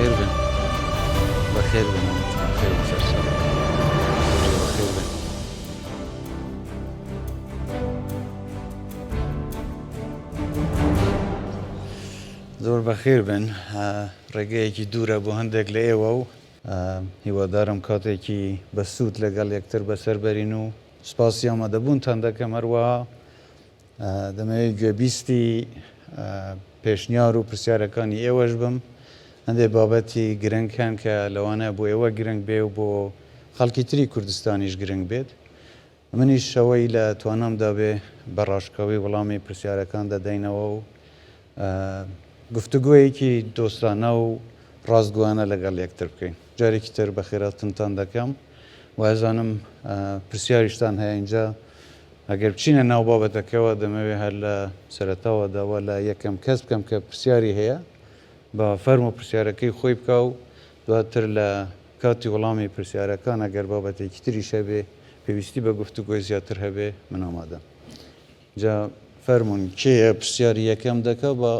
بەخێر بن بەخێر بن بەخێر بن سەرسەر بەخێر بن زۆر بەخێر بن ڕێگەیەکی دوورە بۆ هەندێک لە ئێوە و هیوادارم کاتێکی بەسوود لەگەڵ یەکتر بەسەر بەرین و سپاسی ئامادەبوونتان دەکەم هەروەها دەمەوێت گوێبیستی پێشنیار و پرسیارەکانی ئێوەش بم هەندێک بابەتی گرنگ هەن کە لەوانە بۆ ئێوە گرنگ بێ و بۆ خەڵکی تری کوردستانیش گرنگ بێت منیش شەوەی لە توانامدا بێ بە ڕاشکاوی وەڵامی پرسیارەکان دەدەینەوە و گفتوگویەکی دۆستانە و ڕاستگووانە لەگەڵ یەکتر بکەین جارێکی تر بە خێراتتان دەکەم و ئەزانم پرسیاریشتان هەیە اینجا ئەگەر بچینە ناو بابەتەکەەوە دەمەوێت هەر لە سەرەتاوەداوە لە یەکەم کەس بکەم کە پرسیاری هەیە بە فەرم و پرسیارەکەی خۆی بکە و دواتر لە کاتی وەڵامی پرسیارەکان ئەگەر بابەتێکی تریش هەبێ پێویستی بە گفتوگۆی زیاتر هەبێ من ئامادەم جا فەرمونون کێیە پرسیاری یەکەم دەکە بە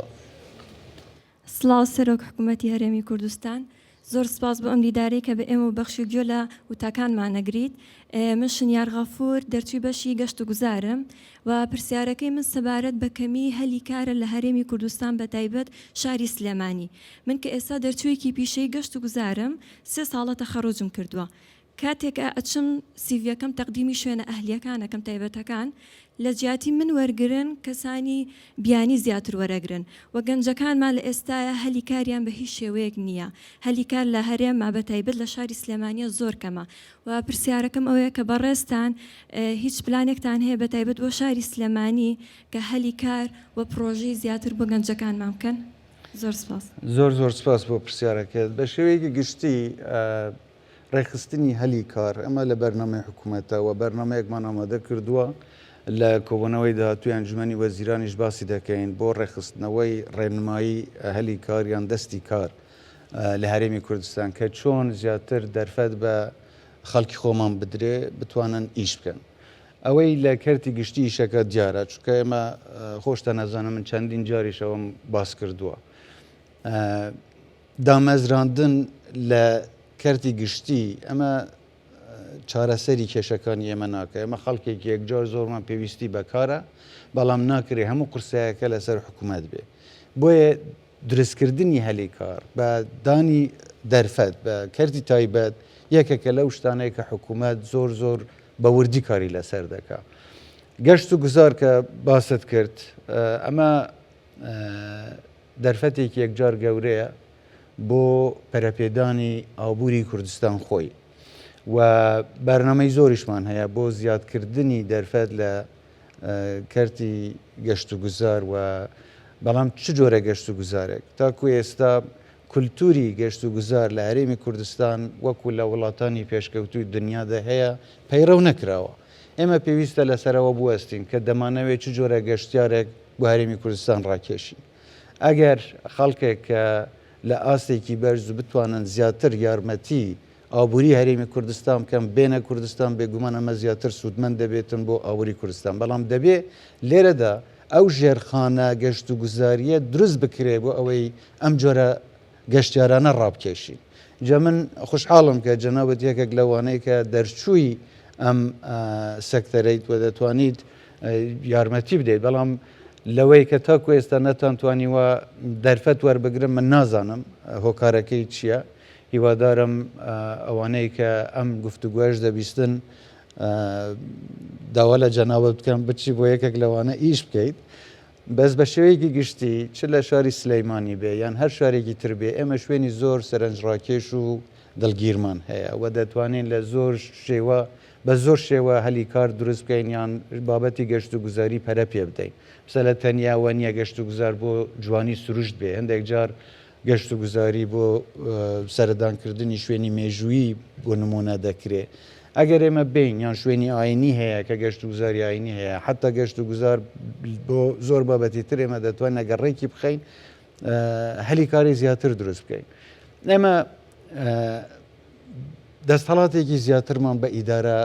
سڵاو سەرۆک حکوومەتی هەرێمی کوردستان زۆر سپاس بە ئەم دیدارەی کە بە ئێمە و بەخشی گوێ لە وتاکانمان نەگریت من شنیار غەفور دەرچووی بەشی گەشت و گوزارم و پرسیارەکەی من سەبارەت بە کەمی هەلی کارە لە هەرێمی کوردستان بە تایبەت شاری سلێمانی من کە ئێستا دەرچوویەکی پیشەی گەشت و گوزارم 3 ساڵەتە خەڕۆجم کردووە کاتێکە ئەچم سیڤەکەم تەقدیمی شوێنە ئەهلیەکانەکەم تایبەتەکان لە جیاتی من وەرگرن کەسانی بیانی زیاتر وەرەگرن و گەنجەکانمان لە ئێستاە هەلی کاریان بە هیچ شێوەیەک نییە هەلی کار لە هەرێمما بە تایبەت لە شاری سلێمانیە زۆر کەمە و پرسیارەکەم ئەوەیە کە بەڕێستان هیچ پلانێکتان هەیە بە تایبەت بۆ شاری سلێمانی کە هەلی کار و پرۆژەی زیاتر بۆ گەنجەکانمان بکەن زۆر سپاس زۆر سپاس بۆ پرسیارەکەت بە شێوەیەکی گشتی ڕێخستنی هەلی کار ئەمە لە بەرنامەی حکوومەتەوە بەرنمەیەکمان ئامادە کردووە لە کۆبوونەوەی داهاتوی ئەنجومەنی وەزیرانیش باسی دەکەین بۆ ڕێخستنەوەی ڕێنمایی هەلی کار یان دەستی کار لە هەرێمی کوردستان کە چۆن زیاتر دەرفەت بە خەڵکی خۆمان بدرێ بتوانن ئیش بکەن ئەوەی لە کەرتی گشتی ئیشەکە دیارە چونکە ئێمە خۆشتە نەزانم من چەندین جاریشەوەم باس کردووە دامەزراندن لە کەرتی گشتی ئەمە چارەسەری کێشەکانی ئێمە ناکە ئێمە خەڵکێکی یەکجار زۆرمان پێویستی بەکارە بەڵام ناکرێ هەموو قورسایەکە لەسەر حکوومەت بێ بۆیە دروستکردنی هەلی کار بە دانی دەرفەت بە کەرتی تایبەت یەکێکە لەو شتانەیە کە حکوومەت زۆر بە وردی کاری لەسەر دەکا گەشت و گوزار کە باست کرد ئەمە دەرفەتێکی یەکجار گەورەیە بۆ پەرەپێدانی ئابووری کوردستان خۆی و بەرنامەی زۆریشمان هەیە بۆ زیادکردنی دەرفەت لە کەرتی گەشت و گوزار و بەڵام چ جۆرە گەشت و گوزارێک تاکو ئێستا کولتوری گەشت و گوزار لە هەرێمی کوردستان وەکو لە وڵاتانی پێشکەوتوی دنیادا هەیە پەیڕەو نەکراوە ئێمە پێویستە لەسەرەوە بوەستین کە دەمانەوێت چ جۆرە گەشتیارێک بۆ هەرێمی کوردستان ڕاکێشین ئەگەر خەڵکێک کە لە ئاستێکی بەرز و بتوانن زیاتر یارمەتی ئابووری هەرێمی کوردستان بکەم بێنە کوردستان بێگومان ئەمە زیاتر سوودمەند دەبێتن بۆ ئابووری کوردستان بەڵام دەبێ لێرەدا ئەو ژێرخانە گەشت و گوزاریە دروست بکرێ بۆ ئەوەی ئەم جۆرە گەشتیارانە ڕابکێشی جا من خوشحاڵم کە جەنابەت یەکێک لەوانەیە کە دەرچووی ئەم سەکتەرەیت و دەتوانیت یارمەتی بدەیت بەڵام لەوەی کە تاکو ئێستا نەتانتوانیوە دەرفەت وەربگرم من نازانم هۆکارەکەی چییە هیوادارم ئەوانەی کە ئەم گفتوگوێش دەبیستن داوا لە جەنابەت بکەم بچی بۆ یەکێک لەوانە ئیش بکەیت بەس بە شێوەیەکی گشتی چ لە شاری سلەیمانی بێ یان هەر شارێکی تر بێ ئێمە شوێنی زۆر سەرنجڕاکێش و دڵگیرمان هەیە و دەتوانین لە زۆر شێوە بە زۆر شێوە هەلی کار دروست بکەین یان بابەتی گەشت و گوزاری پەرە پێ بدەین مثە لە تەنیاوە نییە گەشت و گوزار بۆ جوانی سروشت بێ هەندێک جار گەشت و گوزاری بۆ سەردانکردنی شوێنی مێژوویی بۆ نمونە دەکرێت ئەگەر ئێمە بین یان شوێنی ئاینی هەیە کە گەشت و گوزاری ئاینی هەیە حتا گەشت و گوزار بۆ زۆر بابەتی تر ئێمە دەتوانین ئەگەڕێکی بخەین هەلی کاری زیاتر دروست بکەین ئێمە دەستهەڵاتێکی زیاترمان بە ئیدارە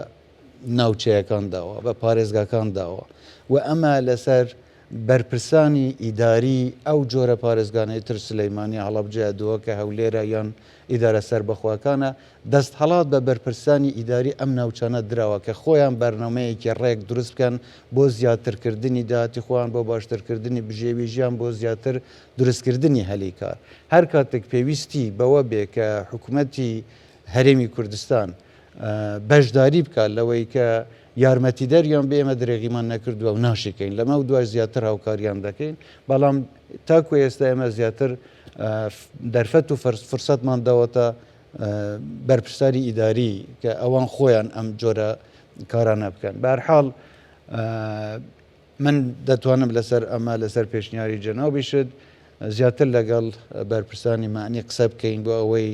ناوچەیەکان داوە بە پارێزگاکان داوە و ئەمە لەسەر بەرپرسانی ئیداری ئەو جۆرە پارێزگانەی تر سلەیمانی هەڵەبجە دووەکە هەولێرە یان ئیدارە سەربەخواکانە دەست هەڵات بە بەرپرسانی ئیداری ئەم ناوچانە درراوە کە خۆیان بەرنمەیەکی ڕێک دروست بکەن بۆ زیاترکردنی داهاتی خۆیان بۆ باشترکردنی بژێوی ژیان بۆ زیاتر دروستکردنی هەلی کار هەر کاتێک پێویستی بەوە بێ کە حکوومەتی هەرێمی کوردستان بەشداری بکات لەوەی کە یارمەتیدەریان بێ ئێمە درێغیمان نەکردووە و ناشیکەین لەمە و دوای زیاتر هاوکاریان دەکەین بەڵام تاکو ئێستا ئێمە زیاتر دەرفەت و فرسەتمان داوەتە بەرپرسانی ئیداری کە ئەوان خۆیان ئەم جۆرە کارانە بکەن بە هەر حاڵ من دەتوانم لەسەر ئەمە لەسەر پێشنیاری جەنابیشت زیاتر لەگەڵ بەرپرسانی معنی قسە بکەین بۆ ئەوەی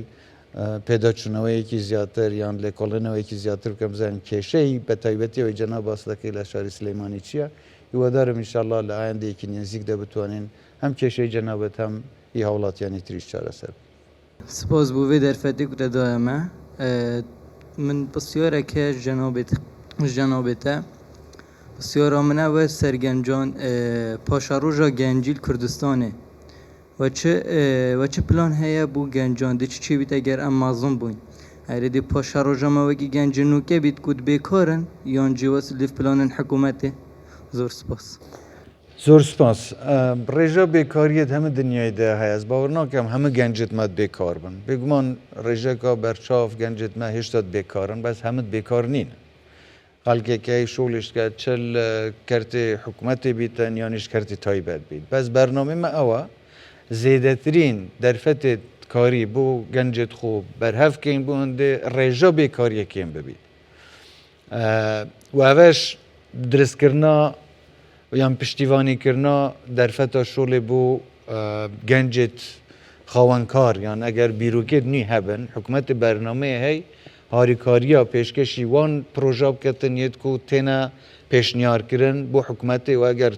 پێداچوونەوەیەکی زیاتر یان لێکۆڵێنەوەیەکی زیاتر بکەم بزانین کێشەی بە تایبەتیەوەی جەناب باس دەکەی لە شاری سلەیمانی چییە هیوادارم ئینشاءالله لە ئایندەیەکی نزیکدا بتوانین هەم کێشەی جەنابەت هەم هی هاوڵاتیانی تریش چارەسەر سپاس بۆ وێ دەرفەتی کوردەدایەمە من پرسیارێکە ژەنابێتە پرسیارا منە وە سەرگەنجان پاشا ڕۆژا گەنجیل کوردستانê و çi plan heye bû gencan di çi çêbît eger em mazlûm bûn herêdî paşa rojama wekî gencên nûke bît ku bêkarin yan cîwas lêv planên hikûmetê zor spas زۆر سپاس ڕێژە بێکاریت هەمە دنیایدا هەیە ez باوەڕ nakim hemû gencên me bêkar bin bêguman ڕێژەکە berçav gencên me hêşta bêkarin bes hemû bêkar nîn xelkeke şolîşke çil kertê hikûmetê bîtin yan îşkertê taybet bît bes bernamê me ew e zêdetirîn derfetê karî bû gencê xwe berhevkên bû hindê rêja bêkariyekên bibît û eveş dirêzkirina yan piştîvanîkirina derfeta şolê bû gencêt xawenkar yan eger bîrokêt nû hebin hikûmetê bernameyê hey harîkariya pêşkeşî wan proja biketin yê ku têne pêşniyarkirin bû hikûmetê û eger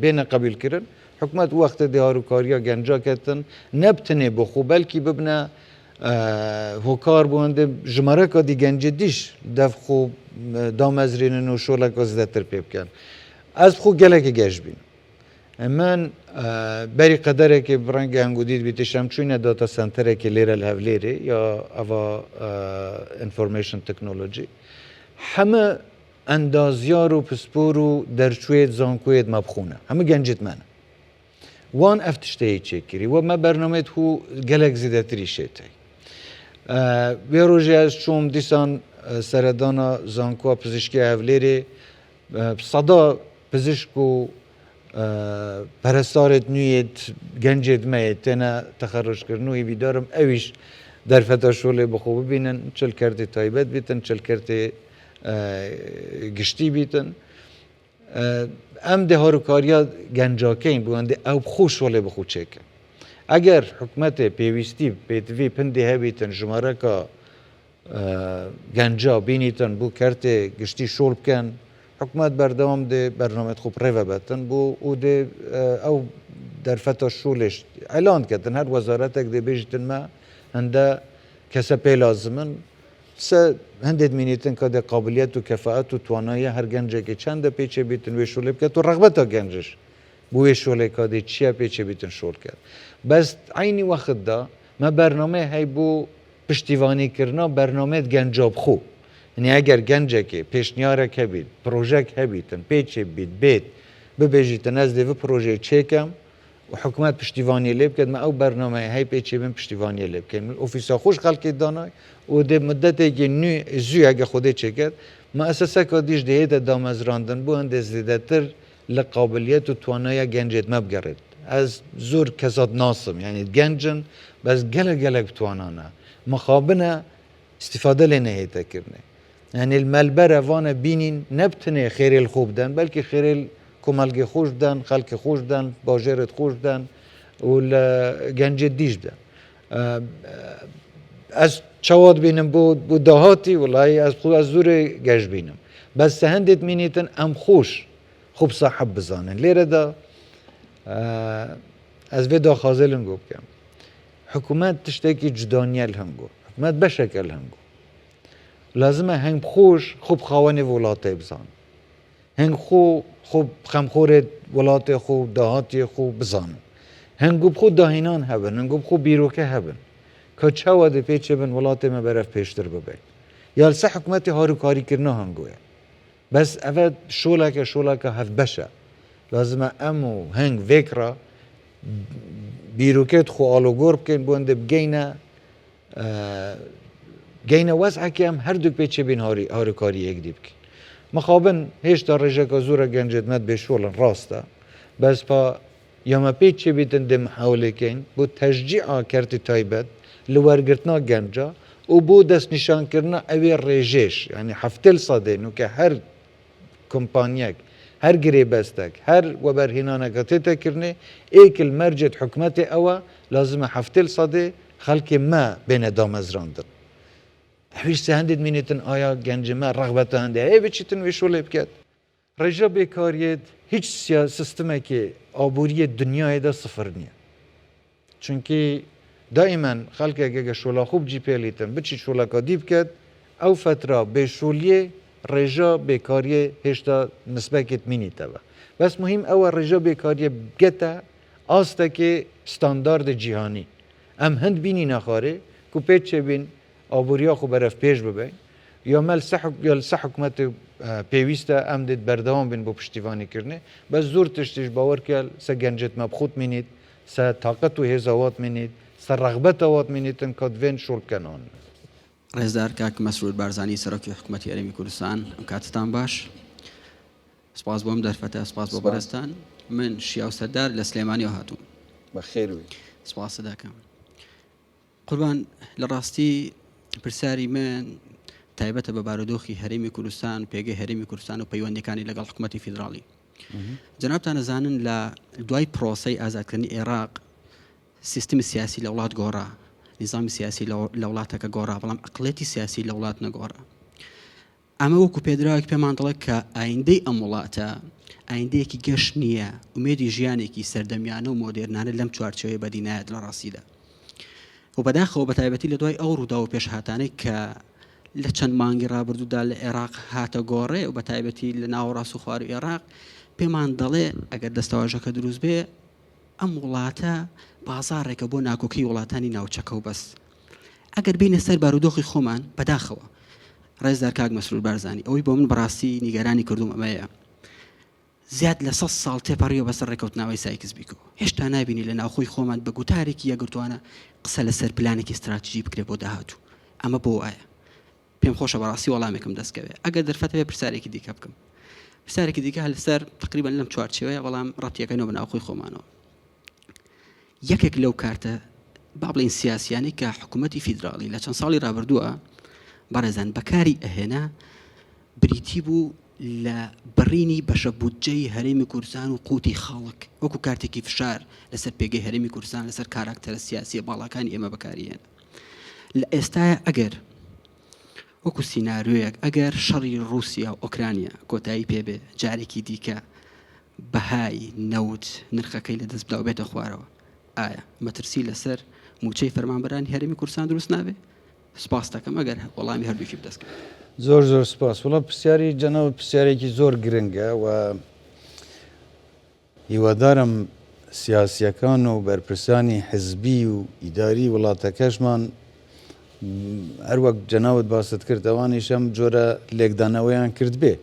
bêne qebîlkirin hikûmet wextê dê harûkariya genca ketin nebtinê bixwe belkî bibine hokar bû hindê ji mereka dî gencê dîş dev xwe damezrînin û şoleka zêdetir pê bikin ez xwe gelekî geş bînim min berî qederekê bi rengê hengûdît bîtî şemçûne data centerekê lêre li Hewlêrê ya eva information technology heme endazyar û pispor û derçûyê zankoyê me bixûne hemû gencêt me ne wan ev tişteyê çêkirî we me bernamê xwe gelek zêdetirî şêtey vê rojê ez çûm dîsan seredana zankoya pizîşkiya Hewlêrê seda pizîşk û perestarên nûyê gencê me yê têne texerrûjkirin û hêvîdarim ew îş derfeta şolê bi xwe bibînin çil kertê taybet bîtin çil kertê giştî bîtin em dê harûkariya gencakeyn bû hindê ew xwe şolê bi xwe çêkin eger hikûmetê pêwîstî pêtivî pindê hebîtin ji mereka genca bînîtin bû kertê giştî şol bikin hikûmet berdewam dê bernameyê xwe pirê vebetin bû û dê ew derfeta şolê elan ketin her wezaretek dê bêjîtin me hinde kese pê lazimin se hindê dimînîtin ka dê qabiliyet û kefaet û twanayiya her gencekê çend de pê çêbîtin wê şolê biket û regbeta genciş bû wê şolê ka dê çiya pê çêbîtin şol ket bes aynî wexit da me bername hey bû piştîvanîkirina bernameyê genca bixwe yani eger gencekê pêşniyarek hebît projek hebîtin pê çêbît bêt bibêjîtin ez dê vê projeyê çêkem û hikûmet piştîvaniyê lê biket me ew bernameyê hey pê çêbin piştîvaniyê lê bikin ofîsa xwe ji xelkê danay û dê muddetekê nû zû eger xwedê çêket me esaseka dîş dê hêde damezrandin bû hindê zêdetir li qabiliyet û twanaya gencêt me bigerêt ez zor kesat nasim yani gencin bes gelek gelek bitwanane mixabine îstîfade lê nehêtekirine yani li melbere vane bînîn nebtinê xêrê li xwe bidin belkî xêrê komelgê xwe ji bidin xelkê xwe ji bidin bajarê xwe ji bidin û li gencê dîş bidin ez çawa dibînim bû dahatî welayê ez zûrê geş bînim bes se hindê dimînîtin em xweş xwe bi saheb bizanin lêre de ez vê daxwazê li hingû bikim hikûmet tiştekî cudaniyê li hingû hikûmet beşeke li hingû lazim e heng xweş xwe bi xawenê welatê bizanin هەنگ خۆ خەمخۆرێت وڵاتێ خۆ داهاتێ خۆ بزانن هەنگو بخۆ داهێنان هەبن هەنگو بخۆ بیرۆکە هەبن کە چاوە دە پێچێ بن وڵاتێمە بەرەف پێشتر ببێت یا لەسەر حکوومەتی هاروکاریکردنە هەنگوویە بەس ئەvە شۆڵێکە هەف بەشە لازمە ئەم و هەنگ vێکرا بیرۆکێت خۆ ئالۆگۆر بکەین بۆندە گەینە وەزعەکە ئەم هەردوو پێچێ بین هاروکاری یەکدی بکەین مخابن هێشتا ڕێژەکە زۆرە گەنجێتمەت بێشۆڵن ڕاستە بەس پا یامە پێچێ بێتن دێ محاولەکەین بۆ تەشجیعا کەرتی تایبەت لە وەرگرتنا گەنجە و بۆ دەستنیشانکردنا ئەوێ ڕێژێش ینی هەفتل سەدێن و کە هەر کۆمپانیەک هەر گرێبەستێک هەر وەبەرهێنانەکە تێتەکردێ ئێکل مەرجێت حکوومەتێ ئەوە لازمە هەفتل سەدێ خەڵکێ مە بێنە دامەزراندن هەویستە هەندێک مینێتن ئایا گەنجمە ڕەغبەتە هەندێ هەیە بچیتن وێشۆڵێ بکات ڕێژە بێکاریێت هیچ سیستمێکی ئابووریە دنیایەدا سفر نییە چونکی دائیمەن خەڵکێکگە شۆلا خوب جی پێلیتن بچی شۆلەکە دی بکات ئەو فترا بێشۆلیە ڕێژە بێکاریە هێشتا نسبەکێت مینیتەوە بەس مهم ئەوە ڕێژە بێکاریە بگەتە ئاستەکێ ستانداردە جیهانی ئەم هەند بینی نەخوارێ کو پێچێ بین ئابووریا خو بەرەف پێش ببین یا مەل سە حکوومەت پێویستە ئەم دێت بەردەوام بین بۆ پشتیوانیکردنێ بەس زۆر تشتیش باوەڕکەل سە گەنجێت مەبخوت مینیت سە تااقەت و هێزاوات مینیت سە ڕەغبەتەوات مینیتن کە دوێن شۆڵ بکەنەوە ڕێزدار کاک مەسرود بارزانی سەرۆکی حکوومەتی هەرێمی کوردستان ئەم کاتتان باش سپاس بۆم دەرفەتە سپاس بۆ بەرزتان من شیاو سەردار لە سلێمانیەوە هاتووم بەخێروی سپاس دەکەم قوربان لە ڕاستی پرسیاری من تایبەتە بە بارودۆخی هەرێمی کوردستان و پێگەی هەرێمی کوردستان و پەیوەندەکانی لەگەڵ حکوومەتی فیدراڵی جەنابتان ئەزانن لە دوای پرۆسەی ئازادکردنی عێراق سیستمی سیاسی لە وڵات گۆڕا نظامی سیاسی لە وڵاتەکە گۆڕا بەڵام ئەقڵێتی سیاسی لە وڵات نەگۆڕا ئەمە وەکو پێدراوێک پێمان دەڵێت کە ئایندەی ئەم وڵاتە ئایندەیەکی گەشت نییە ومێدی ژیانێکی سەردەمیانە و مۆدێرنانە لەم چوارچێوەیە بەدینایەت لە ڕاستیدا و بەداخەوە بە تایبەتی لە دوای ئەو ڕوودا و پێشهاتانەی کە لە چەند مانگی ڕابردوودا لە عێراق هاتە گۆڕێ و بە تایبەتی لە ناوەڕاست و خوار و عێراق پێمان دەڵێ ئەگەر دەستەواژەکە دروست بێ ئەم وڵاتە بازارێکە بۆ ناکۆکی وڵاتانی ناوچەکە و بەس ئەگەر بینە سەر بارودۆخی خۆمان بەداخەوە ڕێزدار کاک مەسرور بارزانی ئەوەی بۆ من بەڕاستی نیگەرانی کردوم ئەمەیە زیاد لە 100 ساڵ تێپەڕیەوە بەسەر ڕێکەوتناوەی سایکس بیکۆ هێشتا نابینی لە ناوخۆی خۆمان بە گوتارێکی یەگرتوانە قسە لەسەر پلانێکی استراتیژی بکرێت بۆ داهاتوو ئەمە بۆ وایە پێم خۆشە بەڕاستی وەڵامێکم دەستکەوێت ئەگەر دەرفەتە بێ پرسیارێکی دیکە بکەم پرسیارێکی دیکە لەسەر تقریبا لەم چوارچێوەیە بەڵام ڕەتیەکەینەوە بە ناوخۆی خۆمانەوە یەکێک لەو کارتە با بڵین سیاسیانی کە حکوومەتی فیدراڵی لە چەند ساڵی ڕابردووە بەڕێزان بەکاری ئەهێنا بریتی بوو لە بڕینی بەشە بودجەی هەرێمی کوردستان و قوتی خەڵک وەکو کارتێکی فشار لەسەر پێگەی هەرێمی کوردستان لەسەر کاراکتەرە سیاسی باڵەکانی ئێمە بەکارهێنا لە ئێستاە ئەگەر وەکو سیناریۆیەک ئەگەر شەڕی رووسیا و ئۆکرانیا کۆتایی پێبێ جارێکی دیکە بەهای نەوت نرخەکەی لە دەست بدا و بێتە خوارەوە ئایا مەترسی لەسەر موچەی فەرمانبەرانی هەرێمی کوردستان دروست نابێ سپاس دەکەم ئەگەر وەڵامی هەردووکی بدەستکەم زۆر سپاس وڵا پرسیاری جەنەوە پرسیارێکی زۆر گرنگە و هیوادارم سیاسیەکان و بەرپرسانی حزبی و ئیداری وڵاتەکەشمان هەروەک جەناوت باست کرد ئەوانیش ئەم جۆرە لێکدانەوەیان کرد بێ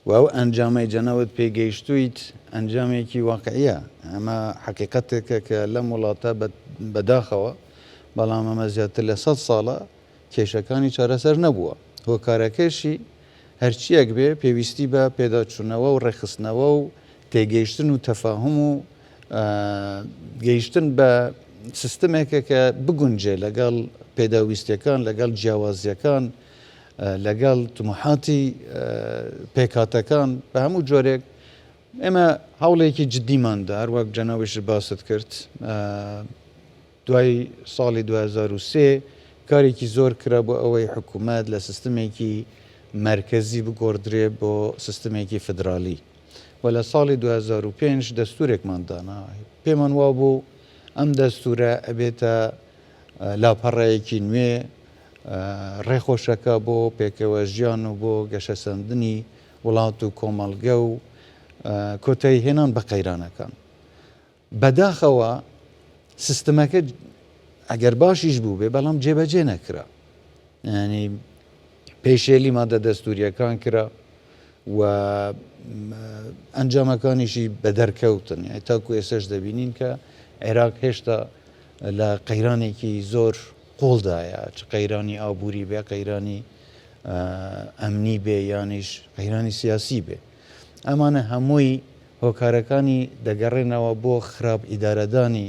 و ئەو ئەنجامەی جەناوت پێگەیشتویت ئەنجامێکی واقعیە ئەمە حقیقەتێکە کە لەم وڵاتە بەداخەوە بەڵام ئەمە زیاتر لە 100 ساڵە کێشەکانی چارەسەر نەبووە هۆکارەکەشی هەرچیەک بێ پێویستی بە پێداچوونەوە و ڕێخستنەوە و تێگەیشتن و تەفاهم و گەیشتن بە سیستمێکە کە بگونجێ لەگەڵ پێداویستیەکان لەگەڵ جیاوازیەکان لەگەڵ تمەحاتی پێکاتەکان بە هەموو جۆرێک ئێمە هەوڵێکی جددیماندا هەروەک جەناویش باست کرد دوای ساڵی 2023 کارێکی زۆر کرا بۆ ئەوەی حکوومەت لە سیستمێکی مرکزی بگۆڕدرێ بۆ سیستمێکی فدرالی و لە ساڵی 2005 دەستورێکمان دانا پێمان وا بوو ئەم دەستورە ئەبێتە لاپەڕەیەکی نوێ ڕێخۆشەکە بۆ پێکەوە ژیان و بۆ گەشەسەندنی وڵات و کۆمەڵگە و کۆتایی هێنان بە قەیرانەکان بەداخەوە سیستمەکە ئەگەر باشیش بوو بێ بەڵام جێبەجێ نەکرا ینی پێشێلی مادە دەستوریەکان کرا و ئەنجامەکانیشی بە دەرکەوتن تاکو ئێسش دەبینین کە عێراق هێشتا لە قەیرانێکی زۆر قۆڵدایە چ قەیرانی ئابووری بێ قەیرانی ئەمنی بێ یانیش قەیرانی سیاسی بێ ئەمانە هەمووی هۆکارەکانی دەگەڕێنەوە بۆ خراپ ئیدارەدانی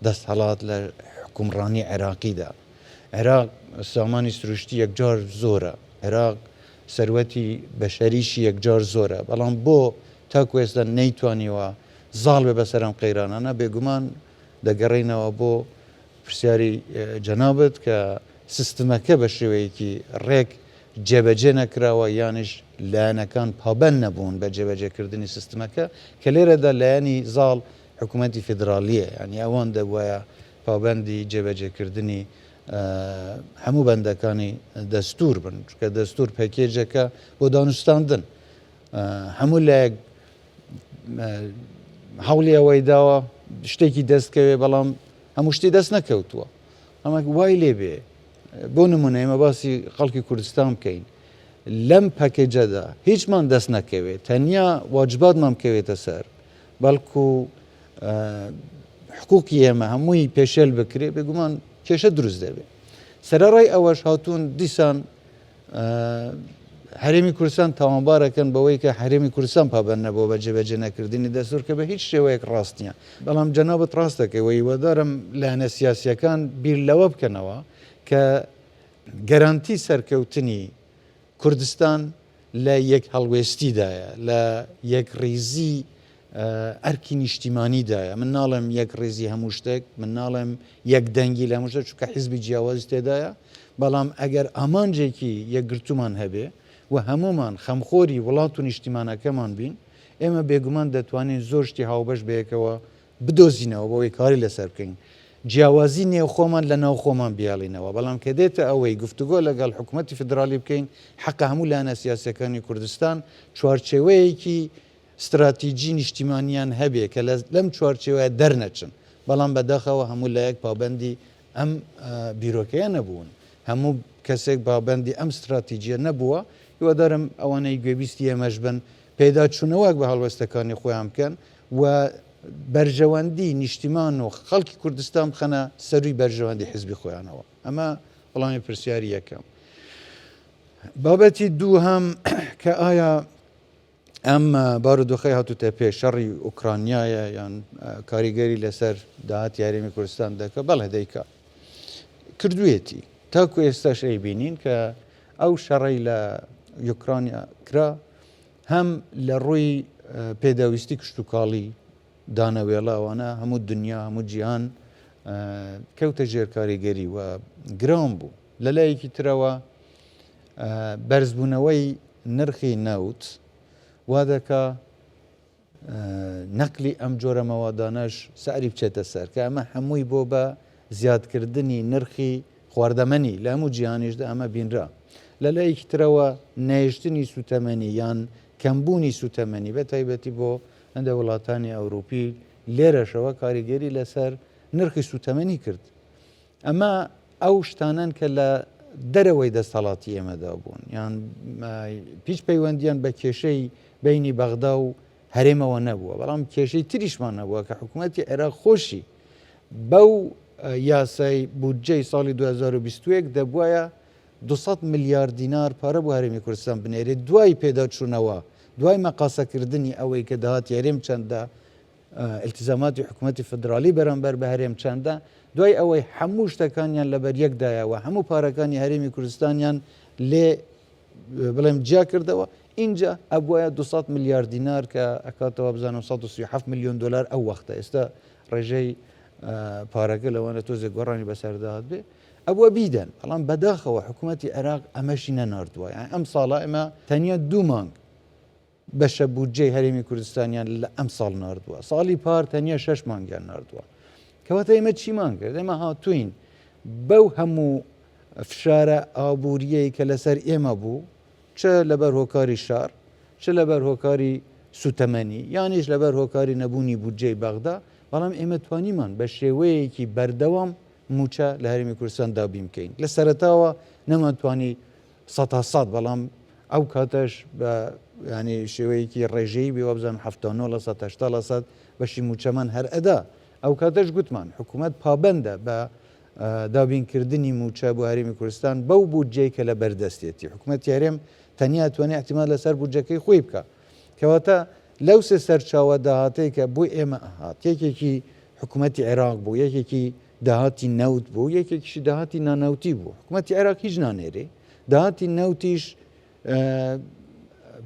دەستهەڵات لە حکومڕانی عێراقیدا عێراق سامانی سروشتی یەکجار زۆرە عێراق سەروەتی بەشەریشی یەکجار زۆرە بەڵام بۆ تاکو ئێستا نەیتوانیوە زاڵ بێ بەسەر ئەم قەیرانانە بێگومان دەگەڕێنەوە بۆ پرسیاری جەنابەت کە سیستمەکە بە شێوەیەکی ڕێک جێبەجێ نەکراوە یانش لایەنەکان پابەن نەبوون بە جێبەجێکردنی سیستمەکە کە لێرەدا لایەنی زاڵ حکوومەتی فیدراالیە ینی ئەوان دەبواە پابەندی جێبەجێکردنی هەموو بەندەکانی دەستور بن کە دەستور پەکێجەکە بۆ دانوستاندن هەموو لایەک هەوڵی ئەوەی داوە شتێکی دەستکەوێ بەڵام هەموو شتی دەست نەکەوتووە ئەمە وای لێبێ بۆ نمونە ئێمە باسی خەڵکی کوردستان بکەین لەم پەکێجەدا هیچمان دەست نەکەوێت تەنیا واجباتمان بکەوێتە سەر بەڵکو حقوقی ئێمە هەمووی پێشێل بکرێ بێگومان کێشە دروست دەبێت سەرڕای ئەوەش هاتوون دیسان هەرێمی کوردستان تاوانبارەکەن بەوەی کە هەرێمی کوردستان پابەن نەبووە بە جێبەجێ نەکردنی دەستور کە بە هیچ شێوەیەک ڕاست نییە بەڵام جەنابەت ڕاستەکەی وەی وەدارم لایەنە سیاسیەکان بیر لەوە بکەنەوە کە گەرانتی سەرکەوتنی کوردستان لە یەک هەڵوێستیدایە لە یەک ڕیزی ئەرکی نیشتیمانیدایە من ناڵێم یەک ڕێزی هەموو شتێک من ناڵێم یەک دەنگی لە هەموو شتێک چونکە حیزبی جیاواز تێدایە بەڵام ئەگەر ئامانجێکی یەکگرتومان هەبێ و هەمومان خەمخۆری وڵات و نیشتیمانەکەمان بین ئێمە بێگومان دەتوانین زۆر شتی هاوبەش بەیەکەوە بدۆزینەوە بۆەوەی کاری لەسەر بکەین جیاوازی نێوخۆمان لە ناو خۆمان بیاڵینەوە بەڵام کە دێتە ئەوەی گفتوگۆ لەگەڵ حکوومەتی فدراالی بکەین حەقە هەموو لایەنە سیاسەکانی کوردستان چوارچێوەیەکی استراتیجی نیشتیمانیان هەبێ کە لەم چوارچێوەیە دەرنەچن بەڵام بەداخەوە هەموو لایەک پابەندی ئەم بیرۆکەیە نەبوون هەموو کەسێک پابەندی ئەم استراتیجیە نەبووە هیوادارم ئەوانەی گوێبیستی ئێمەش بن پێدا چوونەوەک بە هەڵوەستەکانی خۆیان بکەن و بەرژەوەندی نیشتیمان و خەڵکی کوردستان بخەنە سەروی بەرژەوەندی حیزبی خۆیانەوە ئەمە وەڵامی پرسیاری یەکەم بابەتی دوو هەم کە ئایا ئەم بارودۆخەی هاتوتە پێش شەڕی ئوکرانیایە یان کاریگەری لەسەر داهاتی هەرێمی کوردستان دەکە بەڵێ دەیکا کردوێتی تاکو ئێستاش ئەیبینین کە ئەو شەڕی لە یوکرانیا کرا هەم لە ڕووی پێداویستی کشتتوکاڵی دانەوێڵاوانە هەموو دنیا هەموو جیهان کەوتە ژێر کاریگەری و گران بوو لە لایەکی ترەوە بەرزبوونەوەی نرخی نەوت وا دەکا نەقلی ئەم جۆرە مەوادانەش ساری بچێتە سەر کە ئەمە هەمووی بۆ بە زیادکردنی نرخی خواردەمەنی لە هەموو جیهانیشدا ئەمە بینرا لە لایەکی ترەوە نەیشتنی سوتەمەنی یان کەمبوونی سوتەمەنی بە تایبەتی بۆ هەندە وڵاتانی ئەوروپی لێرەشەوە کاریگەری لەسەر نرخی سوتەمەنی کرد ئەمە ئەو شتانن کە لە دەرەوەی دەسەڵاتی ئێمەدا بوون یان پیش پەیوەندیان بە کێشەی بینی بەغدا و هەرێمەوە نەبووە بەڵام کێشەی تریشمان نەبووە کە حکوومەتی عێراق خۆشی بەو یاسای بودجەی ساڵی 2021 دەبووایە 200 میلیارد دینار پارە بۆ هەرێمی کوردستان بنێرێت دوای پێداچوونەوە دوای مەقاسەکردنی ئەوەی کە داهاتی هەرێم چەندە التزاماتی حکوومەتی فدراالی بەرامبەر بە هەرێم چەندە دوای ئەوەی هەموو شتەکانیان لەبەر یەکدایەوە هەموو پارەکانی هەرێمی کوردستانیان لێ بڵێم جیا کردەوە اینجا ئەبووایە 200 میلیارد دینار کە ئەکاتەوە بزانم 137 میلیۆن دلار ئەو وەختە ئێستا ڕێژەی پارەکە لەوانە تۆزێک گۆڕانی بەسەرداهات بێ ئەوە بیدەن بەڵام بەداخەوە حکوومەتی عێراق ئەمەشی نەناردووە ئەم ساڵە ئێمە تەنیا 2 مانگ بەشە بودجەی هەرێمی کوردستانیان لە ئەم ساڵ ناردووە ساڵی پار تەنیا 6 مانگیان ناردووە کەواتە ئێمە چیمان کرد ئێمە هاتوین بەو هەموو فشارە ئابوووریەی کە لەسەر ئێمە بوو چ لەبەر هۆکاری شار چ لەبەر هۆکاری سوتەمەنی یانیش لەبەر هۆکاری نەبوونی بودجەی بەغدا بەڵام ئێمە توانیمان بە شێوەیەکی بەردەوام موچە لە هەرێمی کوردستان دابین بکەین لە سەرەتاوە نەمانتوانی 100 بەڵام ئەو کاتەش بە ینی شێوەیەکی ڕێژەی بێ وابزان 1970 بەشی موچەمان هەر ئەدا ئەو کاتەش گوتمان حکوومەت پابندە بە دابینکردنی موچە بۆ هەرێمی کوردستان بەو بودجەی کە لە بەردەستێتی حکوومەت یارێم تەنیا توانێت احتیمال لەسەر بودجەکەی خۆی بکە کەواتە لەو سێ سەرچاوە داهاتەیە کە بۆ ئێمە هات یەکێکی حکوومەتی عێراق بوو یەکێکی داهاتی نەوت بوو یەکێکیشی داهاتی نانەوتی بوو حکوومەتی عێراق هیچ نانێرێ داهاتی نەوتیش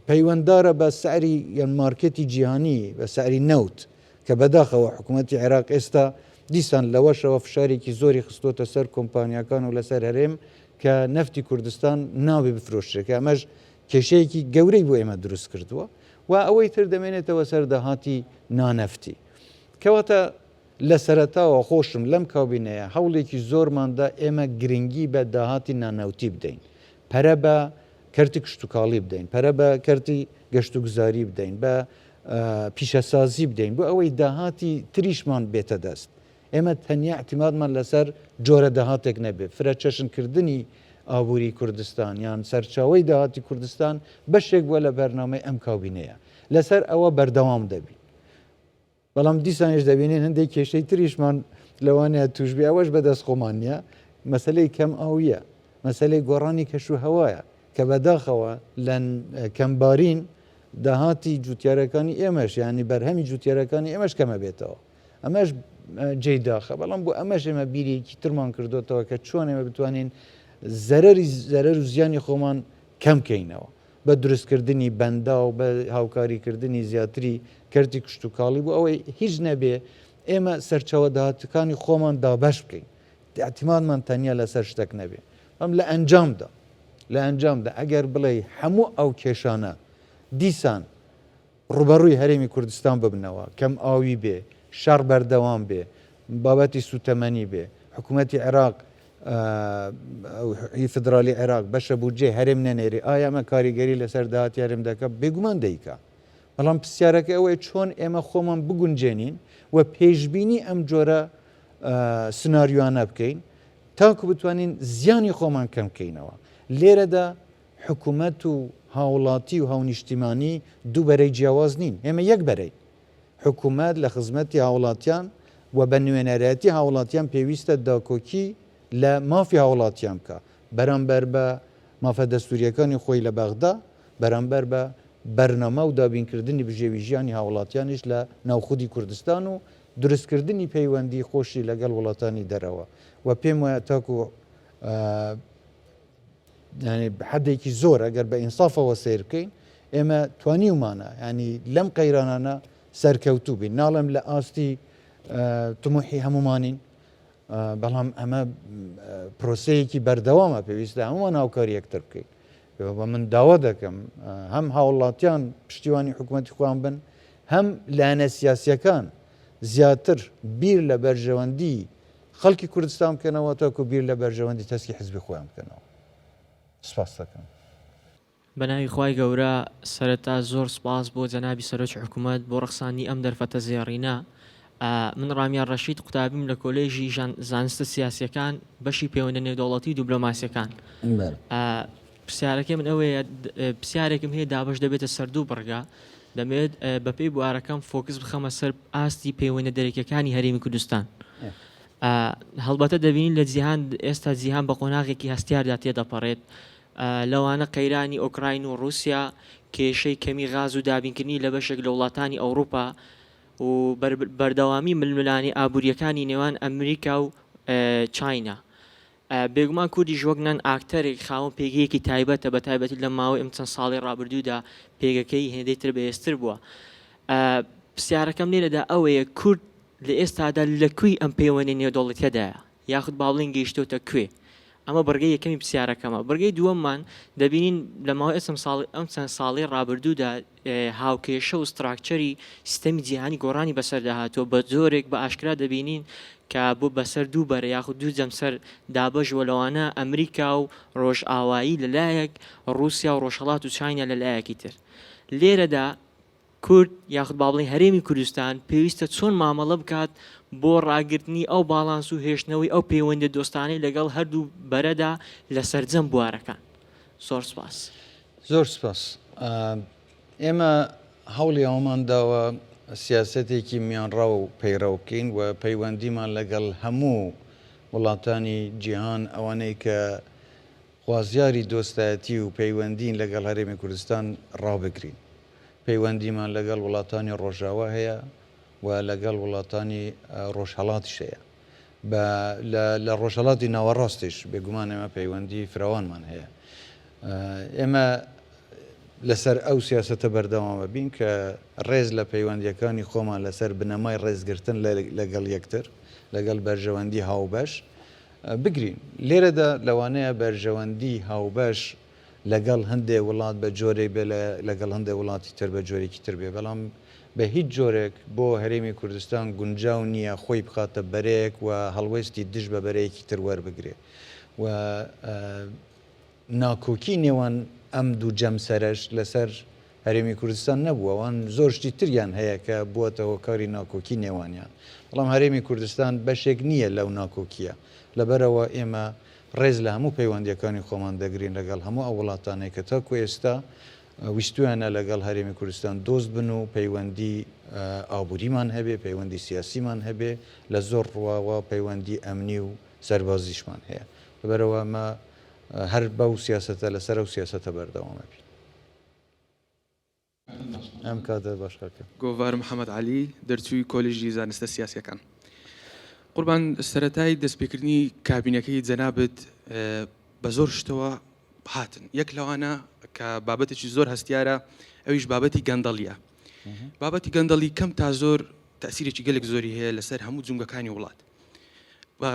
پەیوەنددارە بە سعری یان مارکێتی جیهانی بە سعری نەوت کە بەداخەوە حکوومەتی عێراق ئێستا دیسان لەوەشەوە فشارێکی زۆری خستۆتە سەر کۆمپانیەکان و لەسەر هەرێم کە نەفتی کوردستان ناوێ بفرۆشتێک ئەمەش کێشەیەکی گەورەی بۆ ئێمە دروست کردووە و ئەوەی تر دەمێنێتەوە سەر داهاتی نانەفتی کەواتە لە سەرەتاوە خۆشم لەم کابینەیە هەوڵێکی زۆرماندا ئێمە گرنگی بە داهاتی نانەوتی بدەین پەرە بە کەرتی کشتتوکاڵی بدەین پەرە بە کەرتی گەشت و گوزاری بدەین بە پیشەسازی بدەین بۆ ئەوەی داهاتی تریشمان بێتە دەست ئێمە تەنیا احتیمادمان لەسەر جۆرە داهاتێک نەبێت فرەچەشنکردنی ئابووری کوردستان یان سەرچاوی داهاتی کوردستان بەشێک بووە لە بەرنامەی ئەم کابینەیە لەسەر ئەوە بەردەوام دەبین بەڵام دیسانش دەبینێن هەندێک کێشەی تریشمان لەوانەیە توشبی ئەوەش بەدەست خۆمان نیە مەسلەی کەم ئاویە مەسلەی گۆڕانی کەش و هەوایە کە بەداخەوە لە کەمبارین داهاتی جوتیارەکانی ئێمەش ینی بەرهەمی جوتیارەکانی ئێمەش کەمە بێتەوە ئەمەش جێی داخە بەڵام بۆ ئەمەش ئێمە بیرێکی ترمان کردوتەوە کە چۆن ئێمە بتوانین زەرەر و زیانی خۆمان کەم بکەینەوە بە دروستکردنی بەندا و بە هاوکاریکردنی زیاتری کەرتی کشتتوکاڵی بوو ئەوەی هیچ نەبێ ئێمە سەرچاوە داهاتەکانی خۆمان دابەش بکەین احتیمادمان تەنیا لەسەر شتێک نەبێ ئەم لە ئەنجامدا ئەگەر بڵێ هەموو ئەو کێشانە دیسان ڕوبەڕووی هەرێمی کوردستان ببنەوە کەم ئاوی بێ شەڕ بەردەوام بێ بابەتی سوتەمەنی بێ حکوومەتی عێراق فدرالی عێراق بەشە بودجێ هەرێم نەنێری ئایا ئەمە کاریگەری لەسەر داهاتی هەرێم دەکە بێگومان دەیکا بەڵام پرسیارەکە ئەوەیە چۆن ئێمە خۆمان بگونجێنین و پێشبینی ئەم جۆرە سناریوانە بکەین تاکو بتوانین زیانی خۆمان کەم بکەینەوە لێرەدا حکوومەت و هاوڵاتی و هاونیشتیمانی دوو بەرەی جیاواز نین ئێمە یەک بەرەی حکوومەت لە خزمەتی هاوڵاتیان و بە نوێنەرەتی هاوڵاتیان پێویستە داکۆکی لە مافی هاوڵاتیان بکە بەرامبەر بە مافە دەستوریەکانی خۆی لە بەغدا بەرامبەر بە بەرنامە و دابینکردنی بژێوی ژیانی هاوڵاتیانیش لە ناوخودی کوردستان و دروستکردنی پەیوەندی خۆشی لەگەڵ وڵاتانی دەرەوە و پێم وایە تاکو حدێکی زۆر ئەگەر بە ئینسافەوە سیر بکەین ئێمە توانیومانە ینی لەم قەیرانانە سەرکەوتوو بین ناڵم لە ئاستی تموحی هەمومانین بەڵام ئەمە پرۆسەیەکی بەردەوامە پێویستە هەمومان هاوکاری یەکتر بکەین بە من داوا دەکەم هەم هاوڵاتیان پشتیوانی حکوومەتی خۆیان بن هەم لایەنە سیاسیەکان زیاتر بیر لە بەرژەوەندی خەڵکی کوردستان بکەنەوە تاکو بیر لە بەرژەوەندی تەسکی حزبی خۆیان بکەنەوە سپاس دەکەم بەناوی خوای گەورە سەرەتا زۆر سپاس بۆ جەنابی سەرۆکی حکوومەت بۆ ڕەخسانی ئەم دەرفەتە زێڕینە من ڕامیان ڕەشید قوتابیم لە کۆلێژی زانستە سیاسیەکان بەشی پەیوەندە نێودەوڵەتی و دیبلۆماسیەکان پرسیارەکەی من ئەوەیە پرسیارێکم هەیە دابش دەبێتە سەردوو بڕگا دەمێت بەپێی بوارەکەم فۆکس بخەمە سەر ئاستی پەیوەندە دەرەکیەکانی هەرێمی کوردستان هەڵبەتە دەبینین لە جیهان ئێستا جیهان بە قۆناغێکی هەستیاردا تێدەپەڕێت لەوانە قەیرانی ئۆکراین و رووسیا کێشەی کەمی غاز و دابینکردنی لە بەشێک لە وڵاتانی ئەوروپا و بەردەوامی ململانی ئابوووریەکانی نێوان ئەمریکا و چاینا بێگومان کوردی ژوەگنان ئاکتەرێک خاوەن پێگەیەکی تایبەتە بە تایبەتی لە ماوەی ئەم چەند ساڵی ڕابردوودا پێگەکەی هێندەی تر بەهێزتر بووە پرسیارەکەم لێرەدا ئەوەیە کورد لە ئێستادا لەکوێی ئەم پەیوەندی نێودەوڵەتیەدایە یاخود باڵێن گەیشتوتە کوێ ئەمە بڕگەی یەکەمی پرسیارەکەمە بڕگەی دووەممان دەبینین لە ماوەی ئەم چەند ساڵی ڕابردوودا هاوکێشە و ستراکچەری سیستەمی جیهانی گۆڕانی بەسەرداهاتوە بە جۆرێک بە ئاشکرا دەبینین کە بۆ بەسەر دوو بەرە یاخود دوو جەمسەر دابەژوە لەوانە ئەمریکا و ڕۆژ ئاوایی لەلایەک ڕووسیا و ڕۆژهەڵات و چاینە لەلایەکی تر لێرەدا کورد یاخود با بڵێن هەرێمی کوردستان پێویستە چۆن مامەڵە بکات بۆ ڕاگررتنی ئەو باڵانس و هێشتنەوەی ئەو پەیوەندە دۆستانەی لەگەڵ هەردوو بەرەدا لە سەرجەم بوارەکان. زۆر سپاس. زۆر سپاس. ئێمە هەوڵی ئەومان داوە سیاسەتێکی میانڕا و پەیڕە بکەین و پەیوەندیمان لەگەڵ هەموو وڵاتانی جیهان ئەوانەی کە خوازیاری دۆستایەتی و پەیوەندین لەگەڵ هەرێمی کوردستان ڕابگرین. پەیوەندیمان لەگەڵ وڵاتانی ڕۆژاوا هەیە و لەگەڵ وڵاتانی ڕۆژهەڵاتیش هەیە. لە ڕۆژهەڵاتی ناوەڕاستیش بێگومان ئێمە پەیوەندی فراوانمان هەیە. ئێمە لەسەر ئەو سیاسەتە بەردەوامە بین کە ڕێز لە پەیوەندیەکانی خۆمان لەسەر بنەمای ڕێزگرتن لەگەڵ یەکتر لەگەڵ بەرژەوەندی هاوبەش بگرین. لێرەدا لەوانەیە بەرژەوەندی هاوبەش لەگەڵ هەندێک وڵات بە جۆرێک بێ لەگەڵ هەندێک وڵاتی تر بە جۆرێکی تر بێ بەڵام بە هیچ جۆرێک بۆ هەرێمی کوردستان گونجاو نییە خۆی بخاتە بەرەیەک و هەڵوێستی دژ بە بەرەیەکی تر وەربگرێ و ناکۆکی نێوان ئەم دوو جەمسەرش لەسەر هەرێمی کوردستان نەبووە ئەوان زۆر شتی تریان هەیە کە بووەتە هۆکاری ناکۆکی نێوانیان بەڵام هەرێمی کوردستان بەشێک نییە لەو ناکۆکیە لەبەرەوە ئێمە ڕێز لە هەموو پەیوەندیەکانی خۆمان دەگرین لەگەڵ هەموو ئەو وڵاتانەی کە تاکو ئێستا ویستویانە لەگەڵ هەرێمی کوردستان دۆست بن و پەیوەندی ئابووریمان هەبێ پەیوەندی سیاسیمان هەبێ لە زۆر ڕواوە پەیوەندی ئەمنی و سەربازیشمان هەیە لەبەرەوە ئەمە هەر بەو سیاسەتە لەسەر ئەو سیاسەتە بەردەوامە بین. ئەم کاتە باشکارکە گۆڤار محەممەد علی دەرچووی کۆلیژی زانستە سیاسیەکان. قوربان سەرەتای دەستپێکردنی کابینەکەی جەنابەت بە زۆر شتەوە هاتن یەک لەوانە کە بابەتێکی زۆر هەستیارە ئەویش بابەتی گەندەڵیە. بابەتی گەندەڵی کەم تا زۆر تەسیرێکی گەلێک زۆری هەیە لەسەر هەموو جونگەکانی وڵات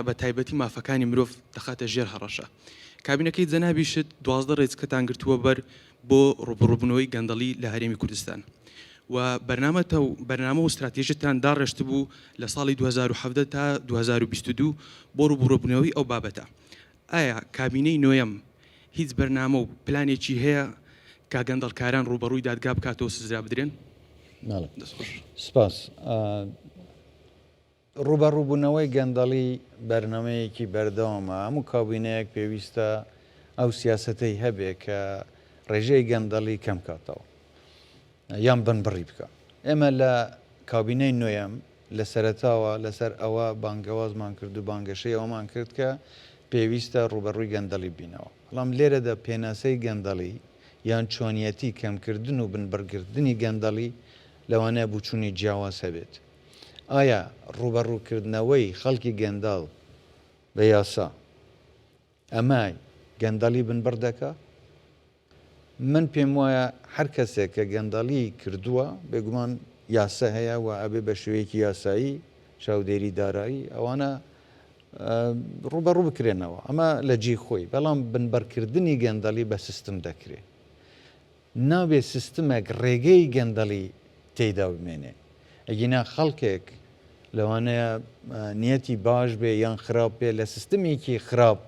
بە تایبەتی مافەکانی مرۆڤ دەخاتە ژێر هەڕەشە. کابینەکەی جەنابیشت 12 ڕێچکەتان گرتووە بەر بۆ ڕوبڕووبوونەوەی گەندەڵی لە هەرێمی کوردستان و بەرنامە و استراتێژتان داڕێشت بوو لە ساڵی 2017 تا 2022 بۆ ڕوبڕووبوونەوەی ئەو بابەتە. ئایا کابینەی نوێیەم هیچ بەرنامە و پلانێکی هەیە کا گەندەڵکاران ڕوبەڕووی دادگا بکاتەوە سزا بدرێن؟ سپاس. ڕوبەڕووبوونەوەی گەندەڵی بەرنمەیەکی بەردەوامە هەموو کابینەیەک پێویستە ئەو سیاسەتەی هەبێ کە ڕێژەی گەندەڵی کەم کاتەوە یان بنبڕی بکە. ئێمە لە کابینەی نوێیەم لە سەرەتاوە لەسەر ئەوە بانگەوازمان کرد و بانگەشەی ئەومان کرد کە پێویستە ڕوبەڕووی گەندەڵی بینەوە. بەڵام لێرەدا پێناسەی گەندەڵی یان چۆنیەتی کەمکردن و بنبڕگرتنی گەندەڵی لەوانەیە بچوونی جیاواز هەبێت. ئایا ڕوبەڕووکردنەوەی خەڵکی گەندەڵ بە یاسا ئەمای گەندەڵی بنبڕ دەکا؟ من پێم وایە هەر کەسێک کە گەندەڵی کردووە بێگومان یاسا هەیە و ئەبێ بە شێوەیەکی یاسایی چاودێری دارایی ئەوانە ڕوبەڕوو بکرێنەوە ئەمە لە جێ خۆی بەڵام بنبەرکردنی گەندەڵی بە سیستم دەکرێت. نابێت سیستمێک ڕێگەی گەندەڵی تێیدا بمێنێ. ئەگینا خەڵکێک لەوانەیە نیەتی باش بێ یان خراپ بێ لە سیستمێکی خراپ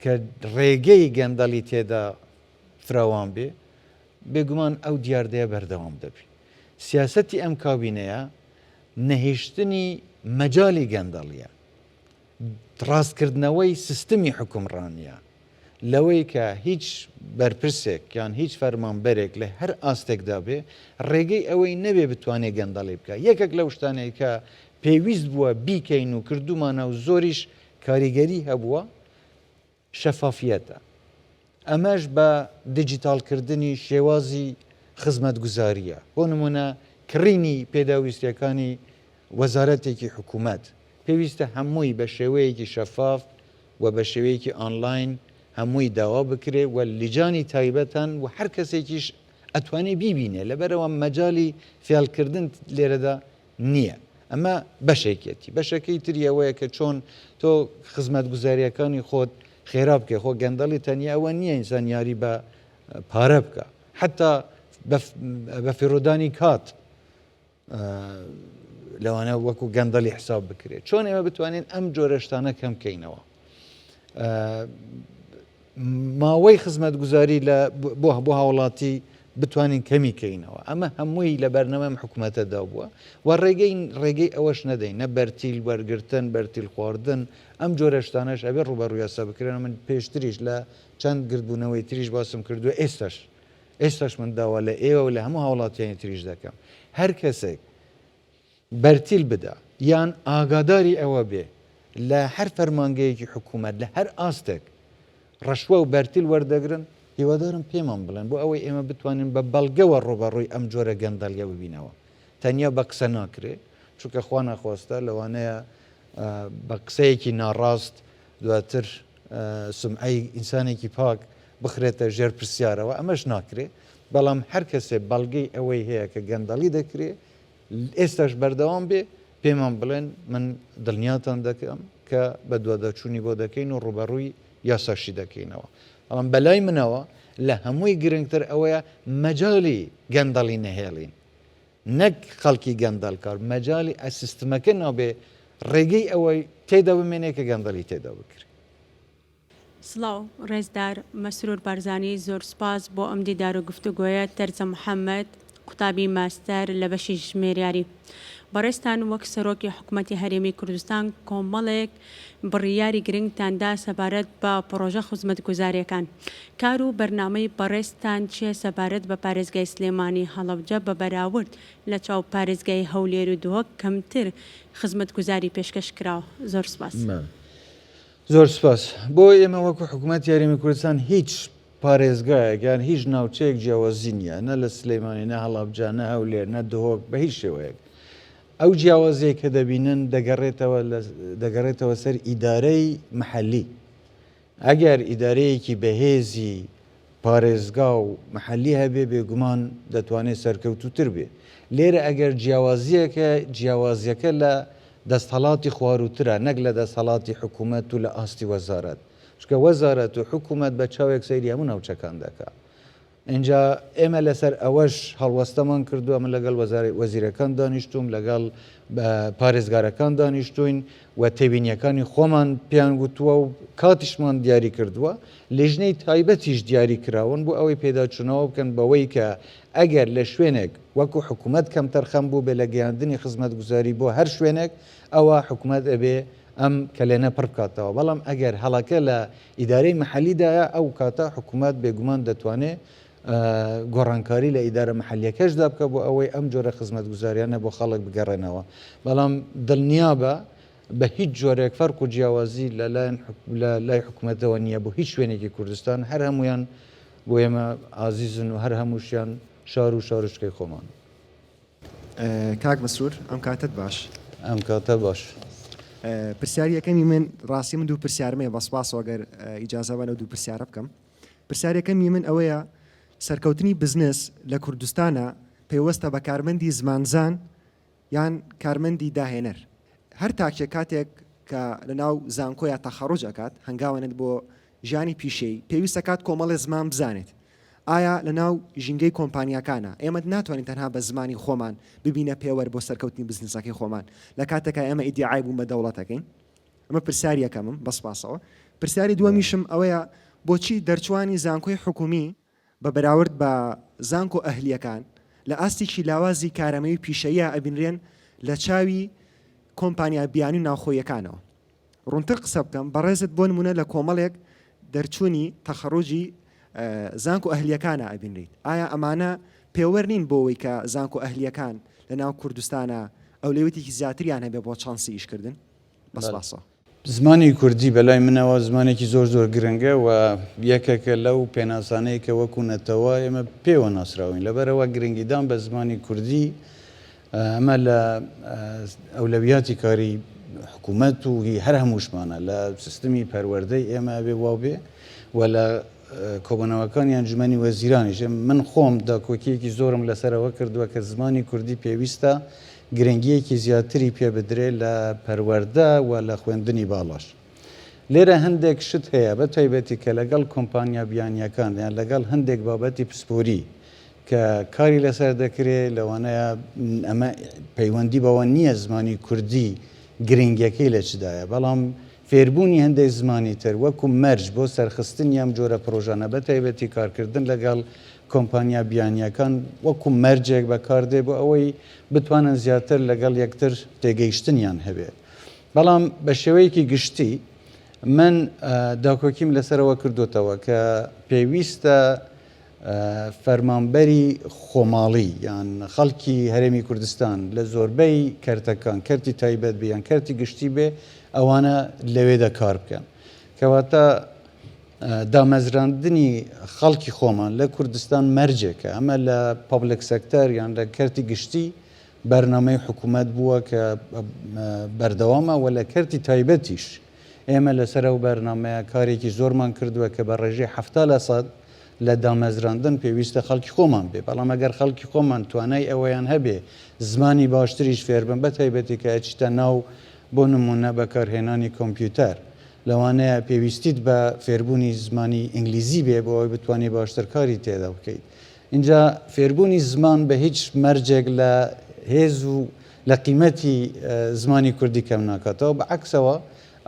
کە ڕێگەی گەندەڵی تێدا فراوان بێ بێگومان ئەو دیاردەیە بەردەوام دەبی. سیاسەتی ئەم کابینەیە نەهێشتنی مەجای گەندەڵیە ڕاستکردنەوەی سیستمی حکومڕانیە لەوەی کە هیچ بەرپرسێک یان هیچ فەرمانبەرێک لە هەر ئاستێکدا بێ ڕێگەی ئەوەی نەبێ بتوانێت گەندەڵی بکە. یەکێک لەو شتانەیە کە پێویست بووە بیکەین و کردومانە و زۆریش کاریگەری هەبووە شەفافیەتە. ئەمەش بە دیجیتالکردنی شێوازی خزمەتگوزاریە بۆ نمونە کڕینی پێداویستیەکانی وەزارەتێکی حکوومەت پێویستە هەمووی بە شێوەیەکی شەفاف و بە شێوەیەکی ئۆنلاین هەمووی داوا بکرێ و لیجانی تایبەتەن و هەر کەسێکیش ئەتوانێ بیبینێ لەبەرەوە مەجای فێڵکردن لێرەدا نییە. ئەمە بەشێکێتی بەشەکەی تریەوەیە کە چۆن تۆ خزمەتگوزاریەکانی خۆت خێرا بکە خۆ گەندەڵی تەنیا ئەوە نییە ئینسان یاری بە پارە بکە حتا بە فیڕۆدانی کات لەوانە وەکو گەندەڵی حساب بکرێت چۆن ئێمە بتوانین ئەم جۆرەشتانە کەم بکەینەوە ماوەی خزمەت گوزاری بۆ هاوڵاتی بتوانین کەمی کەینەوە ئەمە هەمووی لە بەرنەمەم حکوومەتەدا بووە و ڕێگەی ئەوەش نەدەین نە بەرتیل وەرگتن بەرتیل خواردن ئەم جۆرەشتانەش ئەبێ ڕوبەڕووی یاسا بکرێن من پێشتریش لە چەند گردبوونەوەی تریش باسم کردووە ئێستاش من داوا لە ئێوە و لە هەموو هاوڵاتیانی تریش دەکەم هەر کەسێک بەرتیل بدا یان ئاگاداری ئەوە بێ لە هەر فەرمانگەیەکی حکوومەت لە هەر ئاستێک ڕەشوە و بەرتیل وەردەگرن هیوادارم پێمان بڵێن بۆ ئەوەی ئێمە بتوانین بە بەڵگەوە ڕۆبەڕووی ئەم جۆرە گەندەڵیە ببینەوە تەنیا بە قسە ناکرێ چونکە خوا نەخواستە لەوانەیە بە قسەیەکی ناڕاست دواتر سمعەی ئینسانێکی پاک بخرێتە ژێر پرسیارەوە ئەمەش ناکرێ بەڵام هەر کەسێ بەڵگەی ئەوەی هەیە کە گەندەڵی دەکرێت ئێستاش بەردەوام بێ پێمان بڵێن من دڵنیاتان دەکەم کە بە دووادەچوونی بۆ دەکەین و ڕوبەڕووی یاساشی دەکەینەوە ئەڵام بەلای منەوە لە هەمووی گرنگتر ئەوەیە مەجای گەندەڵی نەهێڵین نەک خەڵکی گەندەڵکار مەجای ئەسیستمەکە نابێ ڕێگەی ئەوەی تێدا بمێنێ کە گەندەڵی تێدا بکرێت سڵاو ڕێزدار مەسرور بارزانی زۆر سپاس بۆ ئەم دیدار و گفتوگۆیە تەرجە محەممەد قوتابی ماستەر لە بەشی ژمێریاری بەڕێستان وەک سەرۆکی حکوومەتی هەرێمی کوردستان کۆمەڵێک بڕیاری گرنگتاندا سەبارەت بە پرۆژە خزمەت گوزاریەکان کار و بەرنامەی بەڕێستان چیە سەبارەت بە پارێزگای سلێمانی هەڵەبجە بە بەراورد لە چاو پارێزگای هەولێر و دووەک کەمتر خزمەت گوزاری پێشکەش کراوە زۆر سپاس زۆر سپاس بۆ ئێمە وەکو حکوومەت یاریمی کوردستان هیچ پارێزگایەکیان هیچ ناوچەیەک جیاوازی نییە نە لە سلێمانی نە هەڵابجا نە هەولێر نە دهۆک بە هیچ شێوەیەک ئەو جیاوازەیە کە دەبینن دەگەڕێتەوە سەر ئیدارەی محەلی ئەگەر ئیدارەیەکی بەهێزی پارێزگا و محەلی هەبێ بێگومان دەتوانێت سەرکەوتوتر بێ لێرە ئەگەر جیاوازیەکە لە دەستهڵاتی خواروترە نەک لە دەستهڵاتی حکوومەت و لە ئاستی وەزارەت چکە وەزارەت و حکوومەت بە چاوێک سەیری هەموو ناوچەکان دەکات اینجا ئێمە لەسەر ئەوەش هەڵوەستەمان کردووە من لەگەڵ وەزیرەکان دانیشتوم لەگەڵ پارێزگارەکان دانیشتوین و تێبینیەکانی خۆمان پیان گوتووە و کاتیشمان دیاری کردووە لێژنەی تایبەتیش دیاری کراون بۆ ئەوەی پێداچوونەوە بکەن بەوەی کە ئەگەر لە شوێنێک وەکو حکوومەت کەم تەرخەم بوو بێ لە گەیاندنی خزمەت گوزاری بۆ هەر شوێنێک ئەوە حکوومەت ئەبێ ئەم کەلێنە پڕ بکاتەوە بەڵام ئەگەر هەڵەکە لە ئیدارەی محەلیدایە ئەو کاتە حکوومەت بێگومان دەتوانێت گۆڕانکاری لە ئیدارە محەلیەکەشدا بکە بۆ ئەوەی ئەم جۆرە خزمەت گوزاریانە بۆ خەڵک بگەڕێنەوە بەڵام دڵنیابە بە هیچ جۆرێک فەرق و جیاوازی لە لای حکوومەتەوە نییە بۆ هیچ شوێنێکی کوردستان هەر هەمویان بۆ ئێمە ئازیزن و هەر هەمووشیان شار و شارشکەی خۆمان کاک مەسرور ئەم کاتت باش ئەم کاتە باش پرسیاری یەکەمی من ڕاستی من دوو پرسیارمەیە بەسپاسەوە ئەگەر ئیجازەبە لەو دوو پرسیارە بکەم پرسیارەکەمی من ئەوەیە سەرکەوتنی بزنس لە کوردستانە پێوەستە بە کارمەندی زمانزان یان کارمەندی داهێنەر هەر تاکێک کاتێک کە لە ناو زانکۆیە تەخەڕوج ئەکات هەنگاوێنێت بۆ ژیانی پیشەی پێویستە کات کۆمەڵێ زمان بزانێت ئایا لە ناو ژینگەی کۆمپانیەکانە ئێمە ناتوانین تەنها بە زمانی خۆمان ببینە پێوەەر بۆ سەرکەوتنی بزنسەکەی خۆمان لە کاتێکە ئێمە ئیدیعای بووم بە دەوڵەتەکەین ئەمە پرسیاری یەکەمم بەسپاسەوە پرسیاری دووەمیشم ئەوەیە بۆچی دەرچوانی زانکۆی حکومی بە بەراورد بە زانکۆ ئەهلیەکان لە ئاستێکی لاوازی کارەمەوی پیشەیە ئەبینرێن لە چاوی کۆمپانیا بیانی و ناوخۆیەکانەوە ڕوونتر قسە بکەم بەڕێزت بۆ نمونە لە کۆمەڵێک دەرچوونی تەخەڕۆجی زانکۆ ئەهلیەکانە ئەبینریت ئایا ئەمانە پێوەەر نین بۆەوەی کە زانکۆ ئەهلیەکان لە ناو کوردستانە ئەو لێوێتێکی زیاتریان هەبێ بۆ چانسی ئیشکردن بەسپاسە زمانی کوردی بەلای منەوە زمانێکی زۆر زۆر گرنگە و یەکێکە لەو پێناسانەیە کە وەکو نەتەوە ئێمە پێوە ناسراوین لەبەرەوە گرنگیدان بە زمانی کوردی ئەمە لە ئەولەویاتی کاری حکوومەت و هەر هەمووشمانە لە سیستمی پەروەردەی ئێمە بێ واو بێ و لە کۆبنەوەکان یانجمەنی وەزیرانیش من خۆم داکۆکیەکی زۆرم لەسەرەوە کردووە کە زمانی کوردی پێویستە گرنگیەکی زیاتری پێ بدرێت لە پەروەردە و لە خوێندنی باڵاش لێرە هەندێک شت هەیە بە تایبەتی کە لەگەڵ کۆمپانیا بیانیەکان یان لەگەڵ هەندێک بابەتی پسپۆری کە کاری لەسەر دەکرێت لەوانەیە ئەمە پەیوەندی بەوە نییە زمانی کوردی گرنگەکەی لە چدایە بەڵام فێربوونی هەندێک زمانی تر وەکو مەرج بۆ سەرخستنی ئەم جۆرە پرۆژانە بە تایبەتی کارکردن لەگەڵ کۆمپانیا بیانیەکان وەکو مەرجێک بەکاردێ بۆ ئەوەی بتوانن زیاتر لەگەڵ یەکتر تێگەیشتنیان هەبێت بەڵام بە شێوەیەکی گشتی من داکۆکیم لەسەرەوە کردوتەوە کە پێویستە فەرمانبەری خۆماڵی یان خەڵکی هەرێمی کوردستان لە زۆربەی کەرتەکان کەرتی تایبەت بیان کەرتی گشتی بێ ئەوانە لەوێدا کار بکەن کەواتە دامەزراندنی خەڵکی خۆمان لە کوردستان مەرجێکە ئەمە لە پابلک سەکتەر یان لە کەرتی گشتی بەرنامەی حکوومەت بووە کە بەردەوامە و لە کەرتی تایبەتیش ئێمە لەسەر ئەو بەرنامەیە کارێکی زۆرمان کردووە کە بە ڕێژەی 70% لە دامەزراندن پێویستە خەڵکی خۆمان بێ بەڵام ئەگەر خەڵکی خۆمان توانای ئەوەیان هەبێ زمانی باشتریش فێربن بە تایبەتی کە ئەچتە ناو بۆ نمونە بەکارهێنانی کۆمپیوتەر لەوانەیە پێویستیت بە فێربوونی زمانی ئینگلیزی بێ بۆ ئەوەی بتوانانی باشتر کاری تێدا بکەیت اینجا فێربوونی زمان بە هیچ مەرجێک لە هێز و لە قیمەتی زمانی کوردی کەم ناکاتەوە بە عەکسەوە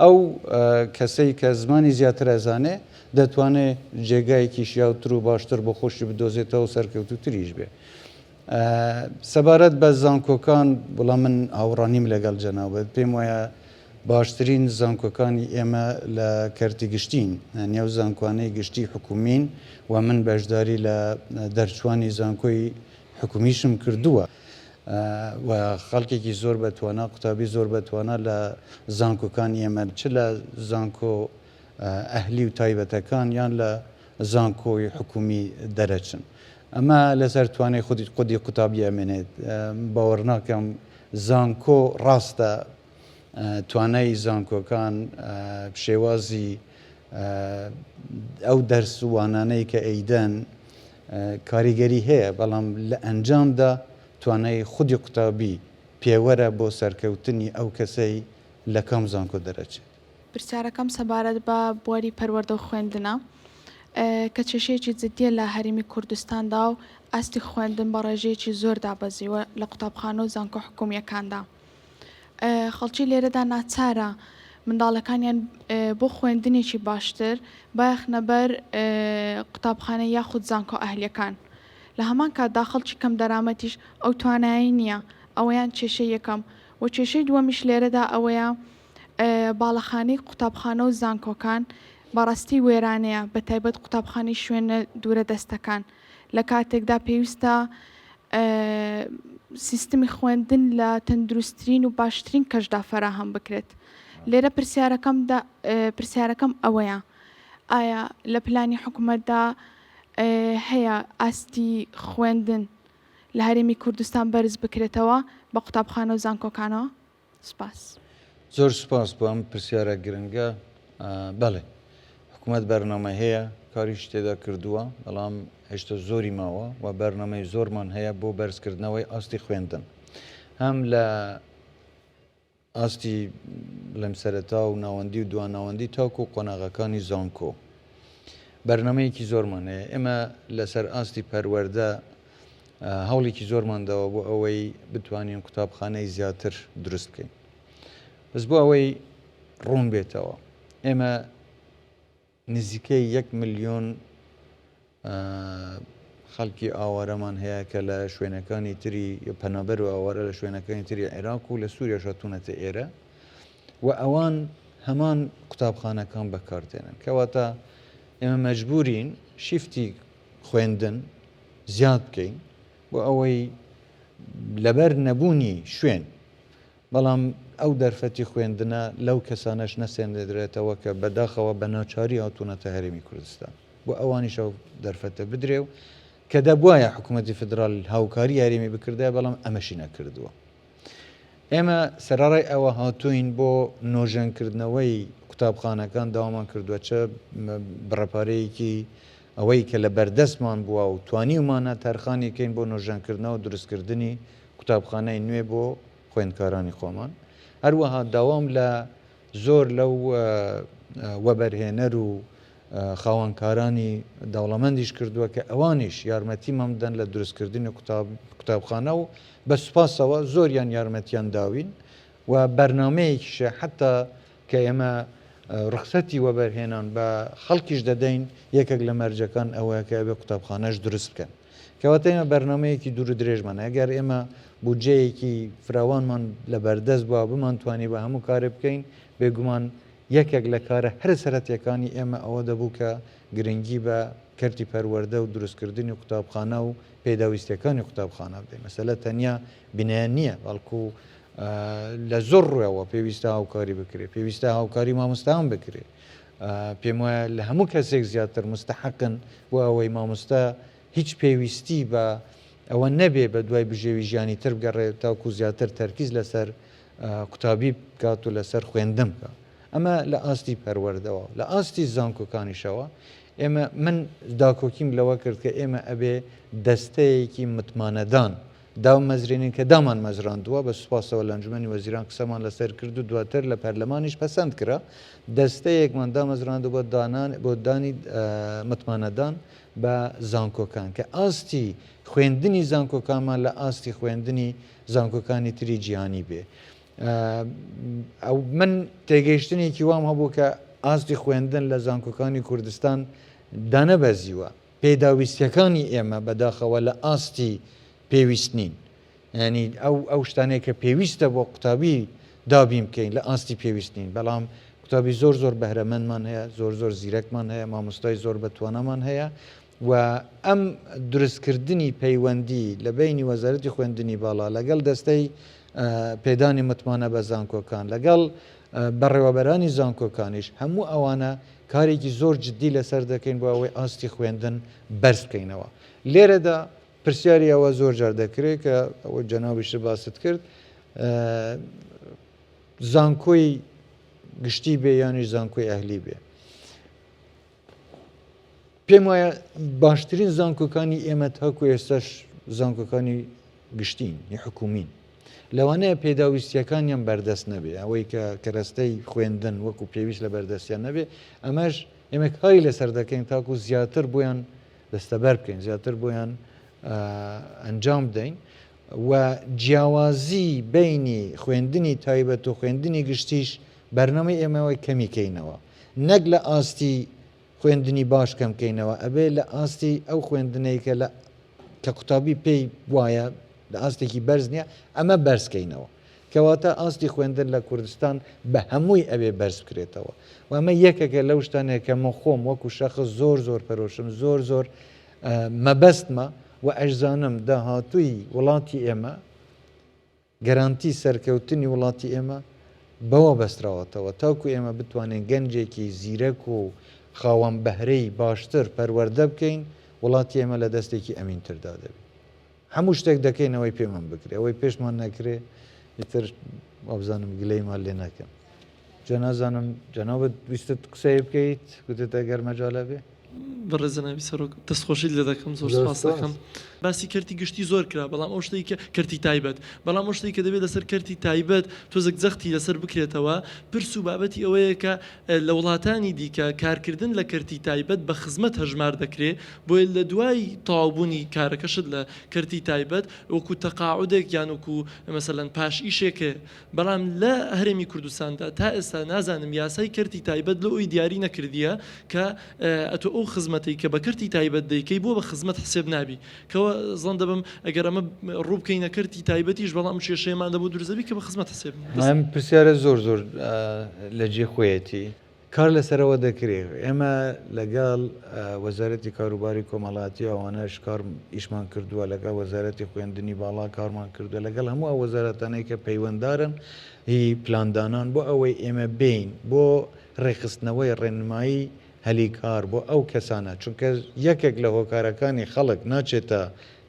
ئەو کەسەی کە زمانی زیاتر ئەزانێ دەتوانێت جێگایەکی شیاوتر و باشتر بۆ خۆشی بدۆزێتەوە سەرکەوتوتریش بێ سەبارەت بە زانکۆکان وڵام من هاوڕانیم لەگەڵ جەنابەت پێم وایە باشترین زانکۆکانی ئێمە لە کەرتی گشتین نێو زانکۆانەی گشتی حکومین و من بەشداری لە دەرچوانی زانکۆی حکومیشم کردووە و خەڵکێکی زۆر بەتوانە قوتابی زۆر بەتوانە لە زانکۆکانی ئێمە چ لە زانکۆ ئەهلی و تایبەتەکان یان لە زانکۆی حکومی دەرەچن ئەمە لەسەر توانای خودی قوتابی ئەمێنێت باوەڕ ناکەم زانکۆ ڕاستە توانای زانکۆکان شێوازی ئەو دەرسوانانەی کە ئەیدەن کاریگەری هەیە بەڵام لە ئەنجامدا توانای خودی قوتابی پێوەرە بۆ سەرکەوتنی ئەو کەسەی لە کام زانکۆ دەرەچێت پرسیارەکەم سەبارەت بە بواری پەروەردە و خوێندنە کە کێشەیەکی جددیە لە هەرێمی کوردستاندا و ئاستی خوێندن بە ڕێژەیەکی زۆر دابەزیوە لە قوتابخانە و زانکۆ حکومیەکاندا خەڵکی لێرەدا ناچارە منداڵەکانیان بۆ خوێندنێکی باشتر باەخنەبەر قوتابخانە یاخود زانکۆ ئەهلیەکان لە هەمان کاتدا خەڵکی کەم دەرامەتیش ئەو توانایی نییە ئەوەیان کێشەی یەکەم و کێشەی دووەمیش لێرەدا ئەوەیە باڵەخانەی قوتابخانە و زانکۆکان بەڕاستی وێرانەیە بە تایبەت قوتابخانەی شوێنە دوورە دەستەکان لە کاتێکدا پێویستە سیستمی خوێندن لە تەندروستترین و باشترین کەشدا فەراهەم بکرێت لێرە پرسیارەکەم ئەوەیە ئایا لە پلانی حکوومەتدا هەیە ئاستی خوێندن لە هەرێمی کوردستان بەرز بکرێتەوە بە قوتابخانە و زانکۆکانەوە سپاس زۆر سپاس بۆ ئەم پرسیارە گرنگە بەڵێ حکوومەت بەرنامە هەیە کاریش تێدا کردووە بەڵام هێشتا زۆری ماوە و بەرنامەی زۆرمان هەیە بۆ بەرزکردنەوەی ئاستی خوێندن هەم لە ئاستی لەم سەرەتا و ناوەندی و دواناوەندی تاکو و قۆناغەکانی زانکۆ بەرنمەیەکی زۆرمان هەیە ئێمە لەسەر ئاستی پەروەردە هەوڵێکی زۆرمانداوە بۆ ئەوەی بتوانین قوتابخانەی زیاتر دروست بکەین بەس بۆ ئەوەی ڕوون بێتەوە ئێمە نزیکەی 1 ملیۆن خەڵکی ئاوارەمان هەیە کە لە شوێنەکانی تری پەنابەر و ئاوارە لە شوێنەکانی تری عێراق و لە سووریا شاتونەتە ئێرە و ئەوان هەمان قوتابخانەکان بەکاردێنن کەواتە ئێمە مەجبورین شیفتی خوێندن زیاد بکەین بۆ ئەوەی لەبەر نەبوونی شوێن بەڵام ئەو دەرفەتی خوێندنە لەو کەسانەش نەسێنێدرێتەوە کە بەداخەوە بە ناچاری هاتوونەتە هەرێمی کوردستان بۆ ئەوانیش ئەو دەرفەتە بدرێ و کە دەبواە حکوومەتی فدرال هاوکاری هەرێمی بکردای بەڵام ئەمەشی نەکردووە ئێمە سەرڕای ئەوە هاتوین بۆ نۆژەنکردنەوەی قوتابخانەکان داوامان کردووە چە بڕەپارەیەکی ئەوەی کە لە بەردەستمان بووە و توانیمانە تەرخانی کەین بۆ نۆژەنکردنەوە دروستکردنی قوتابخانەی نوێ بۆ خوێندکارانی خۆمان هەروەها داوام لە زۆر لەو وەبەرهێنەر و خاوەنکارانی دەوڵەمەندیش کردووە کە ئەوانیش یارمەتی مەمدەن لە دروستکردنی قوتابخانە و بە سوپاسەوە زۆریان یارمەتیان داوین و بەرنمەیەکیشە حتا کە ئێمە ڕخسەتی وەبەرهێنان بە خەڵکیش دەدەین یەکێک لە مەرجەکان ئەوەیە کە بێ قوتابخانەش دروست بکەن کەواتە ئێمە بەرنمەیەکی دوور درێژمان ئەگەر ئێمە بودجەیەکی فراوانمان لە بەردەست بووە بمانتوانی بە هەموو کارێ بکەین بێگومان یەکێک لە کارە هەر سەرەتیەکانی ئێمە ئەوە دەبوو کە گرنگی بە کەرتی پەروەردە و دروستکردنی قوتابخانە و پێداویستەکانی قوتابخانە بدەین مەسەلە تەنیا بینایان نییە بەڵکو لە زۆر ڕوێەوە پێویستە هاوکاری بکرێت پێویستە هاوکاری مامۆستاان بکرێت پێم وایە لە هەموو کەسێک زیاتر مستحقن بۆ ئەوەی مامۆستا هیچ پێویستی بە ئەوە نەبێ بە دوای بژێوی ژیانی تر بگەڕێت تاکو زیاتر تەرکیز لەسەر قوتابی بکات و لەسەر خوێندن بکە ئەمە لە ئاستی پەروەردەوە لە ئاستی زانکۆکانیشەوە ئێمە من داکۆکیم لەوە کرد کە ئێمە ئەبێ دەستەیەکی متمانەدان داو مەزرێنین کە دامان مەزراندووە بە سوپاسەوە لە ئەنجومەنی وەزیران قسەمان لەسەر کرد و دواتر لە پەرلەمانیش پەسەند کرا دەستەیەکمان دامەزراندو بۆ دانی متمانەدان بە زانکۆکان کە ئاستی خوێندنی زانکۆکانمان لە ئاستی خوێندنی زانکۆکانی تری جیهانی بێ ئەو من تێگەیشتنێکی وام هەبوو کە ئاستی خوێندن لە زانکۆکانی کوردستان دانەبەزیوە پێداویستیەکانی ئێمە بەداخەوە لە ئاستی پێویست نین ینی ئەو شتانەیە کە پێویستە بۆ قوتابی دابیم بکەین لە ئاستی پێویست نین بەڵام قوتابی زۆر بەهرەمەندمان هەیە زۆر زیرەکمان هەیە مامۆستای زۆر بەتوانەمان هەیە و ئەم دروستکردنی پەیوەندی لە بینی وەزارەتی خوێندنی باڵا لەگەڵ دەستەی پێدانی متمانە بە زانکۆکان لەگەڵ بەڕێوەبەرانی زانکۆکانیش هەموو ئەوانە کارێکی زۆر جددی لەسەر دەکەین بۆ ئەوەی ئاستی خوێندن بەرز بکەینەوە لێرەدا پرسیاری ئەوە زۆر جار دەکرێت کە ئەوە جەنابیش باست کرد زانکۆی گشتی بێ یانی زانکۆی ئەهلی بێ پێم وایە باشترین زانکۆکانی ئێمە تاکو ئێستاش زانکۆکانی گشتین حکومین لەوانەیە پێداویستیەکانیان بەردەست نەبێ ئەوەی کە کەرەستەی خوێندن وەکو پێویست لە بەردەستیان نەبێ ئەمەش ئێمە کاری لەسەر دەکەین تاکو زیاتر بۆیان دەستەبەر بکەین زیاتر بۆیان ئەنجام بدەین و جیاوازی بینی خوێندنی تایبەت و خوێندنی گشتیش بەرنامەی ئێمەوەی کەمیکەینەوە نەک لە ئاستی خوێندنی باش کەمکەینەوە ئەبێ لە ئاستی ئەو خوێندنەی کە قوتابی پێی وایە لە ئاستێکی بەرز نییە ئەمە بەرزکەینەوە کەواتە ئاستی خوێندن لە کوردستان بە هەمووی ئەوێ بەرز بکرێتەوە و ئەمە یەکێکە لەو شتانێک کە مە خۆم وەکو شەخص زۆر پەرۆشم زۆر مەبەستمە و ئەژزانم داهاتووی وڵاتی ئێمە گەرانتی سەرکەوتنی وڵاتی ئێمە بەوە بەستراوەتەوە تاکو ئێمە بتوانین گەنجێکی زیرەک و خاوەن بەهرەی باشتر پەروەردە بکەین وڵاتی ئێمە لە دەستێکی ئەمینتردا دەبێت هەموو شتێک دەکەینەوەی پێمان بکرێ ئەوەی پێشمان نەکرێ ئیتر وابزانم گلەیمان لێ نەکەم جەنازانم جەنابەت ویستت قسەی بکەیت گوتت ئەگەر مەجالە بێ بەڕێزەناوی سەرۆک دەستخۆشیت لێ دەکەم زۆر سپاس دەکەم باسی کەرتی گشتی زۆر کرا بەڵام ئەو شتێک کە کەرتی تایبەت بەڵام ئەو شتێک کە دەبێت لەسەر کەرتی تایبەت تۆزێک جەختی لەسەر بکرێتەوە پرس و بابەتی ئەوەیە کە لە وڵاتانی دیکە کارکردن لە کەرتی تایبەت بە خزمەت هەژمار دەکرێت بۆیە لە دوای تەواوبوونی کارەکەشت لە کەرتی تایبەت وەکو تەقاعودێک یان وەکو مەسەلەن پاش ئیشێکە بەڵام لە هەرێمی کوردستاندا تا ئێستا نازانم یاسای کەرتی تایبەت لە ئەوی دیاری نەکردیە کە ئەتۆ ئەو خزمەتی کە بە کەرتی تایبەت دەیکەی بۆ بە خزمەت حسێب نابی کەەوە زڵان دەبم ئەگەر ئەمە ڕوو بکەینە کەرتی تایبەتیش بەڵام کێشەیەمان دەبوو دروزەبی کە بە خزمەت حسێب ئەم پرسیارە زۆر لە جێ خۆیەتی کار لەسەرەوە دەکرێت ئێمە لەگەڵ وەزارەتی کاروباری کۆمەڵاتی ئەوانەش کار ئیشمان کردووە لەگەڵ وەزارەتی خوێندنی باڵا کارمان کردووە لەگەڵ هەموو ئەو وەزارەتانەی کە پەیوەنددارن هی پلاندانان بۆ ئەوەی ئێمە بین بۆ ڕێخستنەوەی ڕێنمایی هەلی کار بۆ ئەو کەسانە چونکە یەکێک لە هۆکارەکانی خەڵک ناچێتە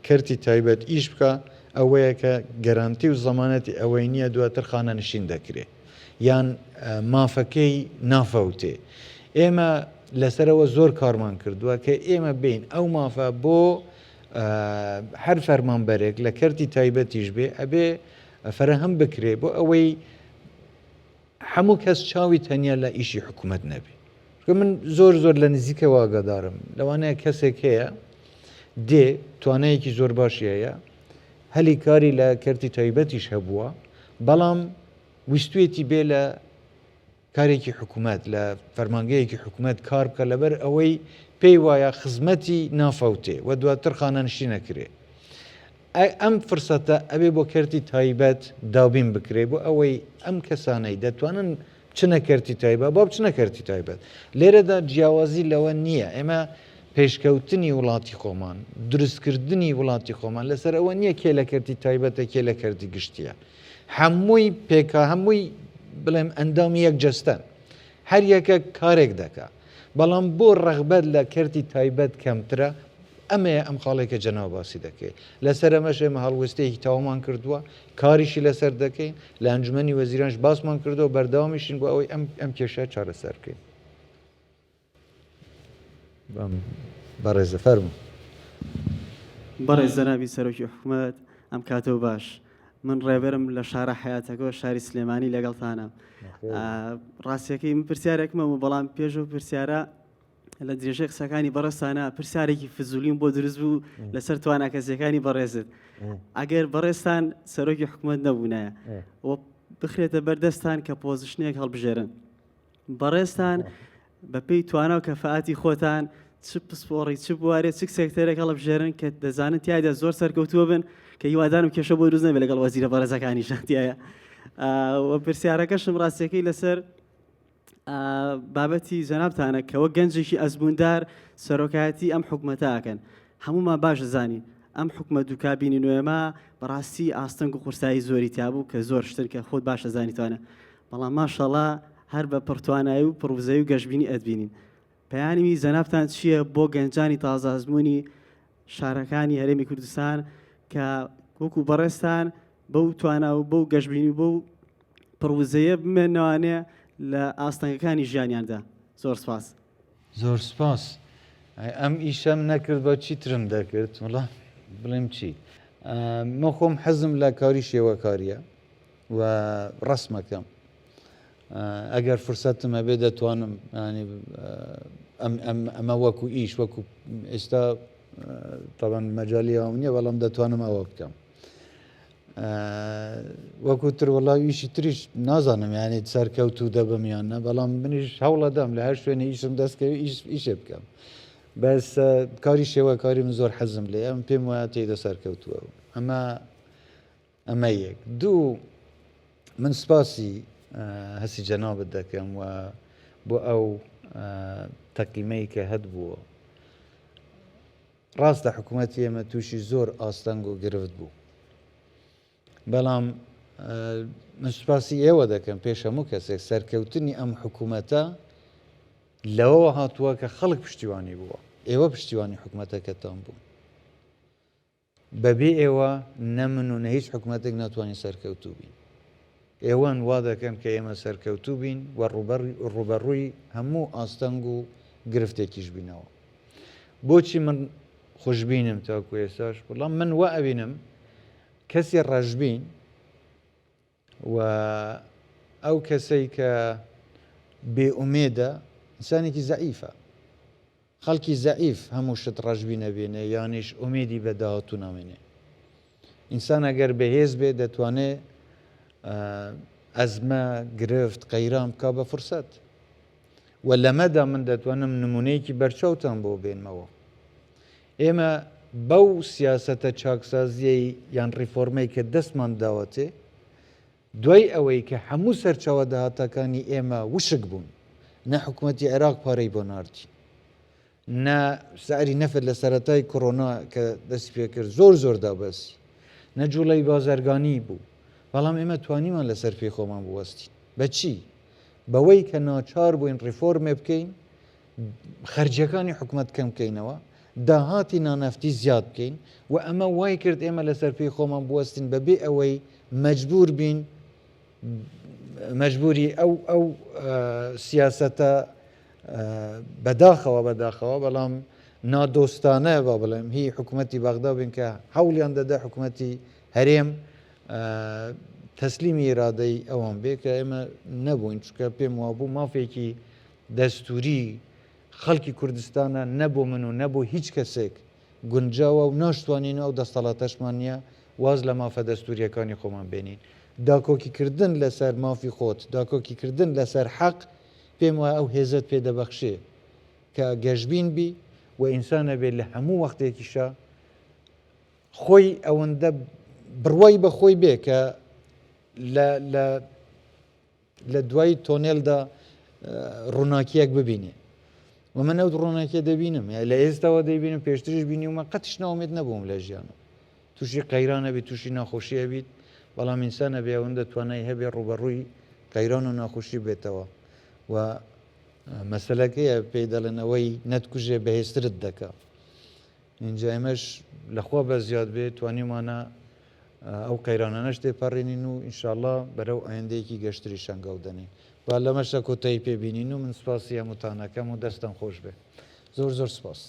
کەرتی تایبەت ئیش بکە ئەوەیە کە گەرانتی و زەمانەتی ئەوەی نییە دواتر خانە نشین دەکرێت یان مافەکەی نافەوتێ ئێمە لەسەرەوە زۆر کارمان کردووە کە ئێمە بین ئەو مافە بۆ هەر فەرمانبەرێک لە کەرتی تایبەتیش بێ ئەبێ فەرەهەم بکرێ بۆ ئەوەی هەموو کەس چاوی تەنیا لە ئیشی حکوومەت نەبێ من زۆر لە نزیکە واگەدارم لەوانەیە کەسێک هەیە دێ توانەیەکی زۆر باشی هەیە هەلی کاری لە کەرتی تایبەتیش هەبووە بەڵام ویستوێتی بێ لە کارێکی حکوومەت لە فەرمانگەیەکی حکوومەت کار بکە لەبەر ئەوەی پێی وایە خزمەتی نافەوتێ و دواتر خانەنشی نەکرێ ئەم فرسەتە ئەبێ بۆ کەرتی تایبەت دابین بکرێ بۆ ئەوەی ئەم کەسانەی دەتوانن بچنە کەرتی تایبەت با بچنە کەرتی تایبەت لێرەدا جیاوازی لەوە نییە ئێمە پێشکەوتنی وڵاتی خۆمان دروستکردنی وڵاتی خۆمان لەسەر ئەوە نییە کێ لە کەرتی تایبەتە کێ لە کەرتی گشتیە هەمووی پێکا هەمووی بڵێم ئەندامی یەک جەستەن هەر یەکە کارێک دەکا بەڵام بۆ ڕەغبەت لە کەرتی تایبەت کەمترە ئەمەیە ئەم خاڵێکە جەناو باسی دەکەی لەسەر ئەمەش ئێمە هەڵوێستەیەکی تاوامان کردووە کاریشی لەسەر دەکەین لە ئەنجومەنی وەزیرانش باسمان کردەوە بەردەوامیشین بۆ ئەوەی ئەم کێشە چارەسەر بکەین بەڕێزە فەرموو بەڕێز جەنابی سەرۆکی حکوومەت ئەم کاتەوە باش من ڕێبەرم لە شارە حیاتەکەەوە شاری سلێمانی لەگەڵتانە ڕاستیەکەی من پرسیارێکمەوە بەڵام پێشەوە پرسیارە لە درێژەی قسەکانی بەڕێستانە پرسیارێکی فزولیم بۆ دروست بوو لەسەر تواناکەسیەکانی بەڕێزت ئەگەر بەڕێستان سەرۆکی حکوومەت نەبوونایە و بخرێتە بەردەستان کە پۆزیشنێک هەڵبژێرن بەڕێستان بەپێی توانە و کەفاەتی خۆتان چ پسپۆڕی چ بوارێت چ سێکتەرێک هەڵبژێرن کە دەزانن تایدا زۆر سەرکەوتووە بن کە هیوادارم کێشە بۆ دروست نەبێت لەگەڵ وەزیرە بەڕێزەکانی شاتیایە پرسیارەکەشم ڕاستیەکەی لەسەر بابەتی جەنابتانە کەەوە گەنجێکی ئەزبووندار سەرۆکایەتی ئەم حکومەتاکەن هەمومان باش زانی ئەم حکومە دووکابینی نوێمە بەڕاستی ئاستەنگ و قورسایی زۆری تیابوو کە زۆر شتر کە خۆت باشە زانیتوانە بەڵام ماشەڵا هەر بە پڕتوانایی و پڕوزەی و گەشتبینی ئەدبینین پەیانیوی جەنابتان چییە بۆ گەنجانی تازازمموی شارەکانی هەرێمی کوردستان کە وەکو بەڕێستان بەو توانە و بەو گەشتبینی بۆ پڕوزەیە بمێنەوانێ لە ئاستەنگەکانی ژیانیاندا زۆر سپاس زۆر سپاس ئەم ئیشەم نەکرد بە چی ترم دەکرد وڵا بڵێم چی مە خۆم حەزم لە کاری شێوەکاریە و ڕسمەکەم ئەگەر فرسەتم هەبێ دەتوانم ئەمە وەکو ئیش وەکو ئێستا تاوان مەجای ئەو نییە بەڵام دەتوانم ئەوە بکەم وەکو تر وەڵاویشی تریش نازانم یانێت سەرکەوت و دەبمیانە بەڵام منیش هەوڵەدەم لە هەر شوێنە ئیشم دەستکەوی ئیشێ بکەم بەس کاری شێوەکاریم زۆر حەزم لێ ئەم پێم وایە تێدە سەرکەوتووە ئەمە یەک دوو من سپاسی هەسی جەنابەت دەکەم و بۆ ئەو تەقیمەی کە هەبووە ڕاستە حکوومەتی ئێمە تووشی زۆر ئاستەنگ و گرفت بوو بەڵام من سوپاسی ئێوە دەکەم پێش هەموو کەسێک سەرکەوتنی ئەم حکوومەتە لەوەوە هاتووە کە خەڵک پشتیوانی بووە ئێوە پشتیوانی حکوومەتەکەتان بوو بەبێ ئێوە نەمن و نە هیچ حکوومەتێک ناتوانین سەرکەوتوو بین ئێوەن وا دەکەن کە ئێمە سەرکەوتوو بین و ڕوبەڕووی هەموو ئاستەنگ و گرفتێکیش بینەوە بۆچی من خوشببینم تاکو ئێستاش بەڵام من وا ئەبینم کەسی ڕەشبین و ئەو کەسەی کە بێئومێدە ئینسانێکی زەعیفە خەڵکی زەعیف هەموو شت ڕەشبی نەبێنێ یانیش ئومێدی بە داهاتوو نامێنێ ئینسان ئەگەر بەهێز بێ دەتوانێت ئەزمە گرفت قەیران بکە بە فرسەت و لەمەدا من دەتوانم نمونەیەکی بەرچاوتان بۆ بێنمەوە ئێمە بەو سیاسەتە چاکسازیەی یان ڕیفۆرمەی کە دەستمان داوەتێ دوای ئەوەی کە هەموو سەرچاوە داهاتەکانی ئێمە وشک بوون نە حکوومەتی عێراق پارەی بۆ ناردی نە سعری نەفت لە سەرەتای کۆڕۆنا کە دەستی پێکرد زۆر دابەسی نە جوڵەی بازرگانی بوو بەڵام ئێمە توانیمان لەسەر پێی خۆمان بوەستین بەچی بەوەی کە ناچار بووین ڕیفۆرمێ بکەین خەرجیەکانی حکوومەت کەم بکەینەوە داهاتی نانەفتی زیاد بکەین و ئەمە وای کرد ئێمە لەسەر پێی خۆمان بوەستین بەبێ ئەوەی مەجبور بین مەجبوری ئەو سیاسەتە بەداخەوە بەڵام نادۆستانە با بڵێم هی حکوومەتی بەغدا بین کە هەوڵیان دەدا حکوومەتی هەرێم تەسلیمی ئێرادەی ئەوان بێ کە ئێمە نەبووین چکە پێم وابوو مافێکی دەستوری خەڵکی کوردستانە نەبوو من و نەبوو هیچ کەسێک گونجاوە و ناشتوانین ئەو دەستەڵاتەشمان نییە واز لە مافە دەستوریەکانی خۆمان بێنین داکۆکیکردن لەسەر مافی خۆت داکۆکیکردن لەسەر حەق پێم وایە ئەو هێزت پێدەبەخشێ کە گەشتبین بی و ئینسانە بێت لە هەموو وەختێکیشە خۆی ئەوەندە بڕوای بە خۆی بێ کە لە دوای تۆنێلدا ڕووناکیەک ببینێ و من ئەو ڕووناکیە دەبینم لە ئێستاەوە دەبینم پێشترش بینی ومە قەتش ناومێت نەبووم لە ژیانە تووشی قەیرانە بیت تووشی ناخۆشیە بیت بەڵام ئینسانە بێ ئەوەندە توانای هەبێ ڕوبەڕووی قەیران و ناخۆشی بێتەوە و مەسلەکەیە پێی دەڵێنەوەی نەتکوژێ بەهێزترت دەکات اینجا ئێمەش لەخوا بە زیاد بێت توانیمانە ئەو قەیرانانەش تێپەڕێنین و ئینشاءڵڵا بەرەو ئایندەیەکی گەشتری شەنگەو دەنین با لەمەشە کۆتایی پێبینین و من سپاسی هەمووتانەکەم و دەستم خۆش بێ زۆر زۆر سپاس.